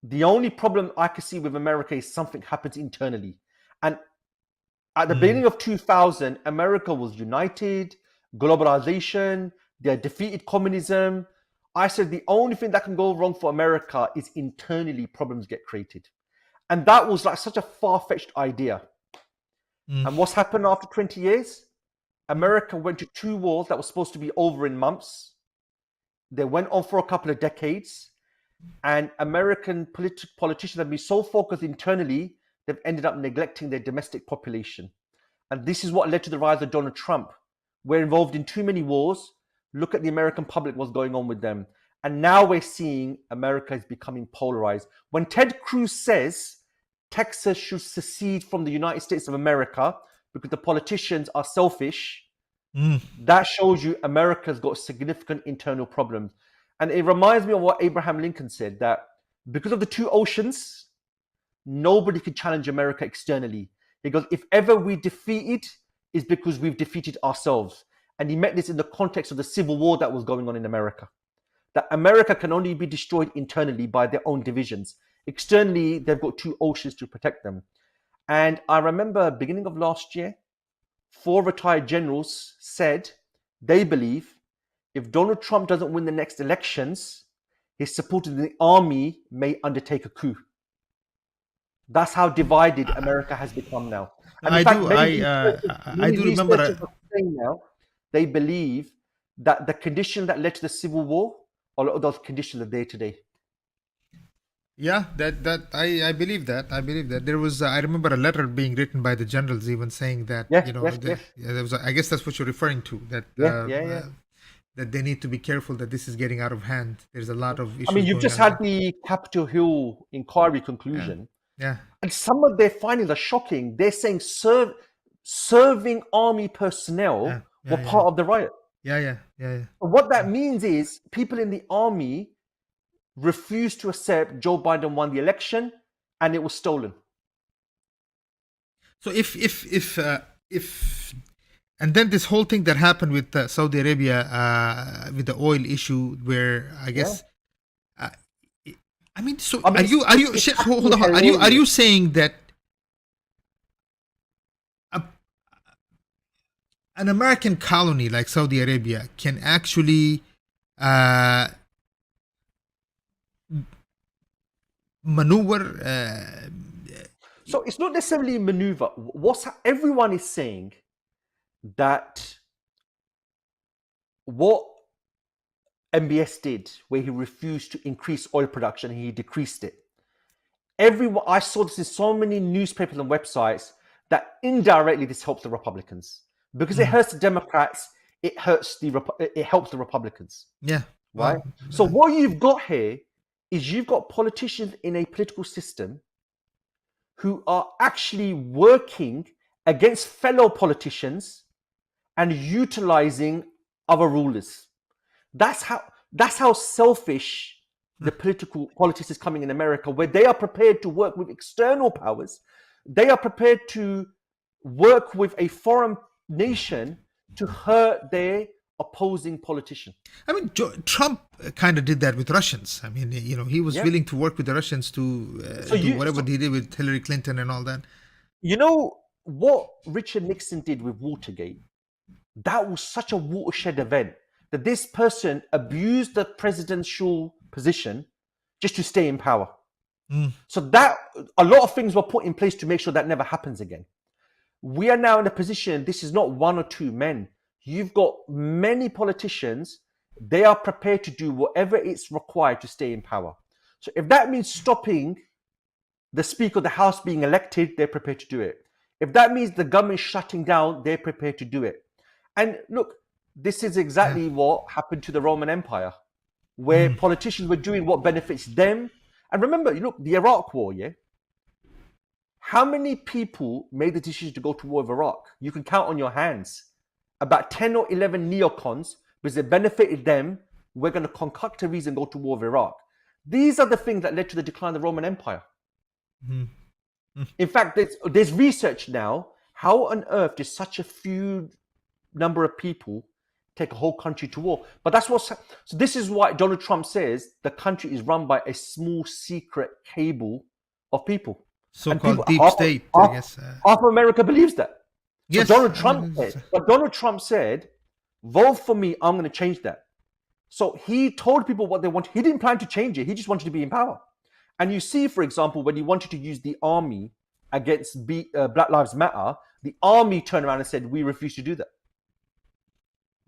The only problem I could see with America is something happens internally. And at the beginning of 2000, America was united, globalization, they had defeated communism. I said the only thing that can go wrong for America is internally problems get created. And that was like such a far-fetched idea. And what's happened after 20 years? America went to 2 wars that were supposed to be over in months. They went on for a couple of decades. And American politicians have been so focused internally, they've ended up neglecting their domestic population. And this is what led to the rise of Donald Trump. We're involved in too many wars. Look at the American public, what's going on with them. And now we're seeing America is becoming polarized. When Ted Cruz says Texas should secede from the United States of America because the politicians are selfish, that shows you America's got significant internal problems. And it reminds me of what Abraham Lincoln said, that because of the 2 oceans, nobody can challenge America externally. He goes, if ever we defeated, it's because we've defeated ourselves. And he meant this in the context of the civil war that was going on in America. That America can only be destroyed internally by their own divisions. Externally, they've got 2 oceans to protect them. And I remember beginning of last year, 4 retired generals said they believe if Donald Trump doesn't win the next elections, his supporters in the army may undertake a coup. That's how divided America has become now. And I do remember. Now, they believe that the condition that led to the Civil War, a lot of those conditions are there today. Yeah, I believe that. I believe that there was. I remember a letter being written by the generals, even saying that there was. I guess that's what you're referring to. That that they need to be careful that this is getting out of hand. There's a lot of issues. I mean, you've just had the Capitol Hill inquiry conclusion. Yeah. And some of their findings are shocking. They're saying serving army personnel were part of the riot. Yeah. What that means is people in the army refused to accept Joe Biden won the election, and it was stolen. So if and then this whole thing that happened with Saudi Arabia with the oil issue, where I guess, I mean, are you Sheikh, hold on, are you saying that an American colony like Saudi Arabia can actually maneuver? So it's not necessarily maneuver. Everyone is saying that what MBS did, where he refused to increase oil production, he decreased it. I saw this in so many newspapers and websites that indirectly this helps the Republicans because it hurts the Democrats. It helps the Republicans. Yeah. Right. So what you've got here is you've got politicians in a political system who are actually working against fellow politicians and utilizing other rulers. That's how selfish the politics is coming in America, where they are prepared to work with external powers. They are prepared to work with a foreign nation to hurt their opposing politician. I mean, Trump kind of did that with Russians. I mean, he was willing to work with the Russians to do whatever he did with Hillary Clinton and all that. You know what Richard Nixon did with Watergate? That was such a watershed event that this person abused the presidential position just to stay in power. So that a lot of things were put in place to make sure that never happens again. We are now in a position, this is not one or two men. You've got many politicians, they are prepared to do whatever it's required to stay in power. So if that means stopping the Speaker of the House being elected, they're prepared to do it. If that means the government shutting down, they're prepared to do it. And look, this is exactly what happened to the Roman Empire, where politicians were doing what benefits them. And remember, look, the Iraq War, how many people made the decision to go to war with Iraq? You can count on your hands. About 10 or 11 neocons, because it benefited them, we're going to concoct a reason go to war with Iraq. These are the things that led to the decline of the Roman Empire. In fact, there's research now. How on earth did such a few number of people take a whole country to war? But that's so this is why Donald Trump says the country is run by a small secret cable of people. So-called deep state, I guess. Half of America believes that. Yes. So Donald Trump said, vote for me, I'm going to change that. So he told people what they want. He didn't plan to change it. He just wanted to be in power. And you see, for example, when he wanted to use the army against Black Lives Matter, the army turned around and said, we refuse to do that.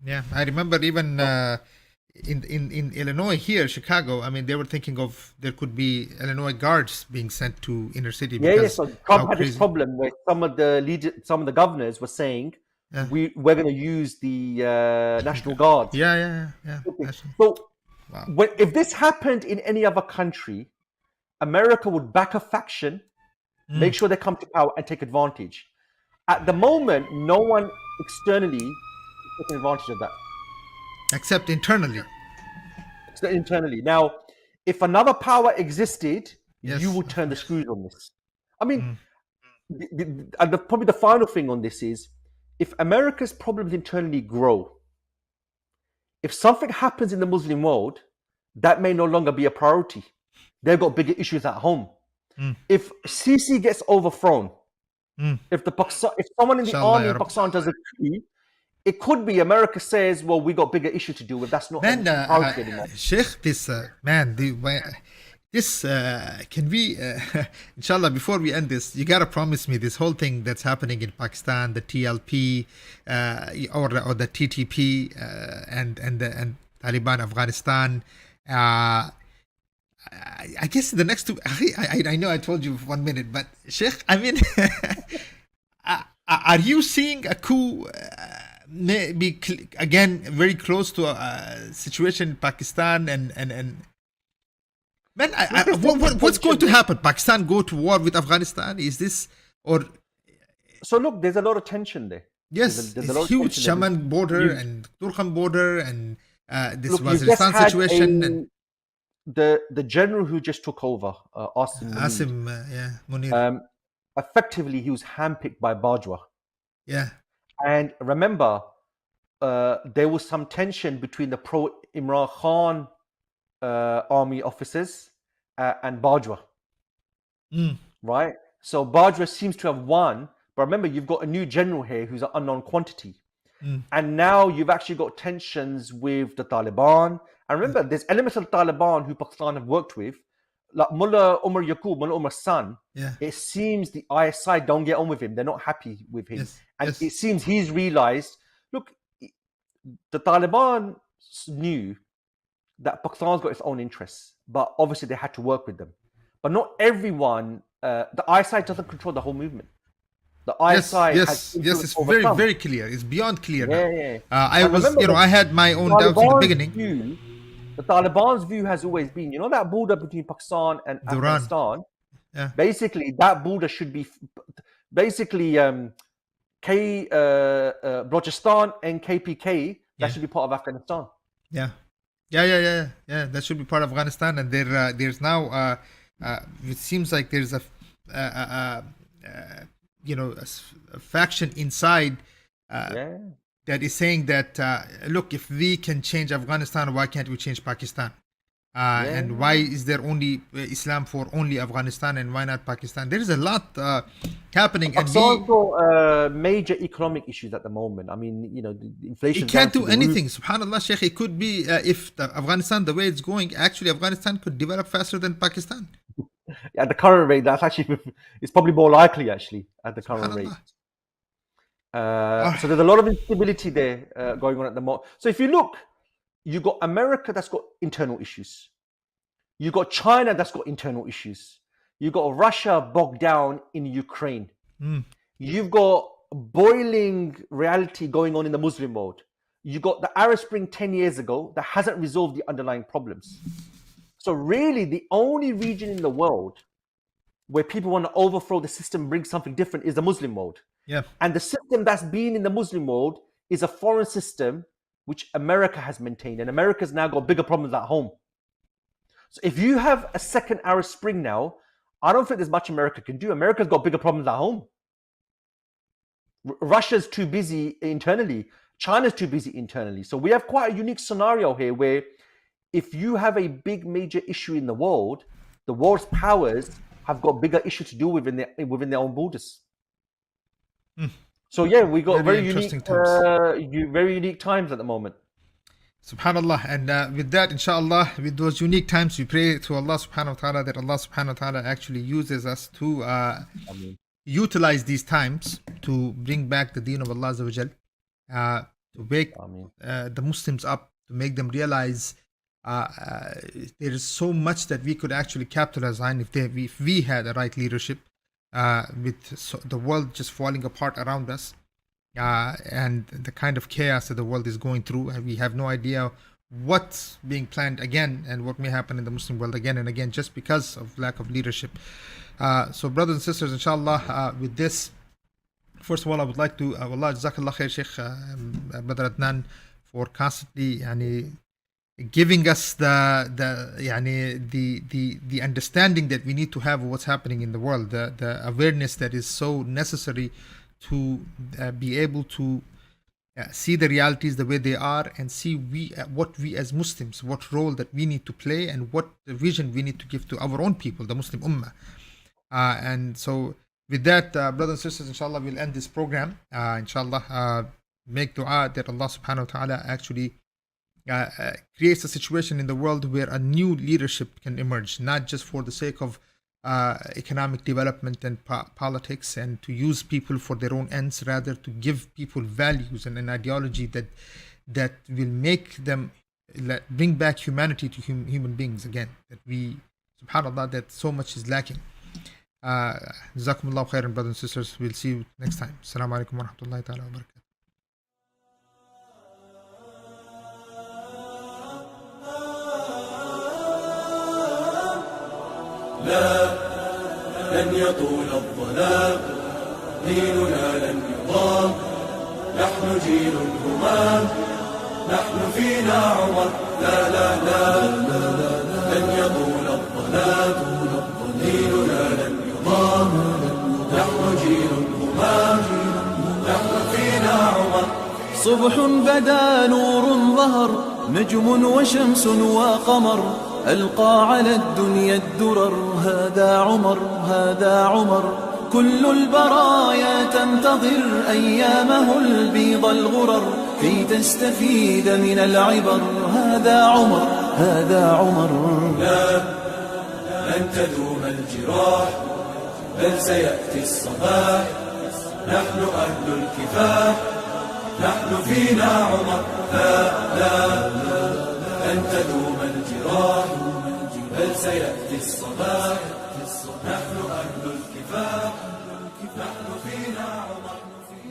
Yeah, I remember even in Illinois here, Chicago, I mean, they were thinking of there could be Illinois guards being sent to inner city. So Trump had this problem where some of the governors were saying, we're going to use the National Guard. Yeah. Okay. So if this happened in any other country, America would back a faction, make sure they come to power and take advantage. At the moment, no one externally is taking advantage of that. Except internally. Now, if another power existed, you would turn the screws on this. I mean, probably the final thing on this is, if America's problems internally grow, if something happens in the Muslim world, that may no longer be a priority. They've got bigger issues at home. If Sisi gets overthrown, if someone in the army in Pakistan does a coup, it could be America says, well, we got bigger issues to deal with. That's not priority anymore. Sheikh, can we, inshallah, before we end this, you got to promise me this whole thing that's happening in Pakistan, the TLP or the TTP and Taliban Afghanistan. I guess the next two, I know I told you 1 minute, but Sheikh, I mean, are you seeing a coup maybe again very close to a situation in Pakistan and man, what's going to happen? Pakistan go to war with Afghanistan? Is this or? So look, there's a lot of tension there. Yes, there's a huge Shaman border and Turkhan border and this Waziristan situation. The general who just took over, Asim Munir, effectively he was handpicked by Bajwa. Yeah. And remember, there was some tension between the pro-Imran Khan army officers and Bajwa. Right? So Bajwa seems to have won, but remember, you've got a new general here who's an unknown quantity. And now you've actually got tensions with the Taliban. And remember, there's elements of the Taliban who Pakistan have worked with, like Mullah Umar Yaqub, Mullah Umar's son. It seems the ISI don't get on with him. They're not happy with him. It seems he's realized, look, the Taliban knew that Pakistan's got its own interests, but obviously they had to work with them. But not everyone, the ISI doesn't control the whole movement. The ISI has it's very clear. It's beyond clear now. I had my own doubts in the beginning. The Taliban's view has always been, that border between Pakistan and Afghanistan, basically that border should be, Balochistan and KPK, that should be part of Afghanistan. Yeah. That should be part of Afghanistan, and there's now it seems like there's a faction inside that is saying that look, if we can change Afghanistan, why can't we change Pakistan? And why is there only Islam for only Afghanistan, and why not Pakistan? There is a lot happening. And also major economic issues at the moment. I mean, the inflation. It can't do anything. Subhanallah, Sheikh. It could be if Afghanistan, the way it's going, actually Afghanistan could develop faster than Pakistan. At the current rate, that's actually it's probably more likely actually at the current rate. So there's a lot of instability there going on at the moment. So if you look, you got America that's got internal issues. You got China that's got internal issues. You got Russia bogged down in Ukraine. You've got boiling reality going on in the Muslim world. You got the Arab Spring 10 years ago that hasn't resolved the underlying problems. So really, the only region in the world where people want to overthrow the system and bring something different is the Muslim world. Yeah. And the system that's been in the Muslim world is a foreign system which America has maintained. And America's now got bigger problems at home. So if you have a second Arab Spring now, I don't think there's much America can do. America's got bigger problems at home. Russia's too busy internally. China's too busy internally. So we have quite a unique scenario here where if you have a big major issue in the world's powers have got bigger issues to deal with within their own borders. So yeah, we got very unique times at the moment. Subhanallah. And with that, inshallah, with those unique times, we pray to Allah subhanahu wa ta'ala that Allah subhanahu wa ta'ala actually uses us to utilize these times to bring back the deen of Allah Azza wa Jal, to wake the Muslims up, to make them realize there is so much that we could actually capitalize on if we had the right leadership, with the world just falling apart around us, and the kind of chaos that the world is going through, and we have no idea what's being planned again and what may happen in the Muslim world again and again just because of lack of leadership. So brothers and sisters, inshallah, with this, first of all, I would like to Allah Jazakallah Khair, Sheikh Brother Adnan, for constantly giving us the understanding that we need to have of what's happening in the world, the awareness that is so necessary to be able to see the realities the way they are, and see what we as Muslims, what role that we need to play, and what vision we need to give to our own people, the Muslim Ummah. And so with that, brothers and sisters, inshallah, we'll end this program. Inshallah, make dua that Allah subhanahu wa ta'ala actually creates a situation in the world where a new leadership can emerge, not just for the sake of economic development and politics, and to use people for their own ends, rather to give people values and an ideology that will make them bring back humanity to human beings again. That we, subhanallah, that so much is lacking. Jazakumullahu khairan, brothers and sisters. We'll see you next time. Assalamu alaikum wa rahmatullahi ta'ala wa barakatuh. لا لن يطول الظلام، ديننا لن يضام، نحن جيل همام، نحن فينا عمر. لا لا لا لن يطول الظلام، ديننا لن يضام، نحن جيل همام، نحن فينا عمر. صبح بدا نور ظهر، نجم وشمس وقمر، ألقى على الدنيا الدرر. هذا عمر، هذا عمر، كل البرايا تنتظر أيامه البيض الغرر كي تستفيد من العبر. هذا عمر، هذا عمر. لا لن تدوم الجراح، بل سيأتي الصباح، نحن أهل الكفاح، نحن فينا عمر. لا لن تدوم الجراح، بل سيأتي الصباح.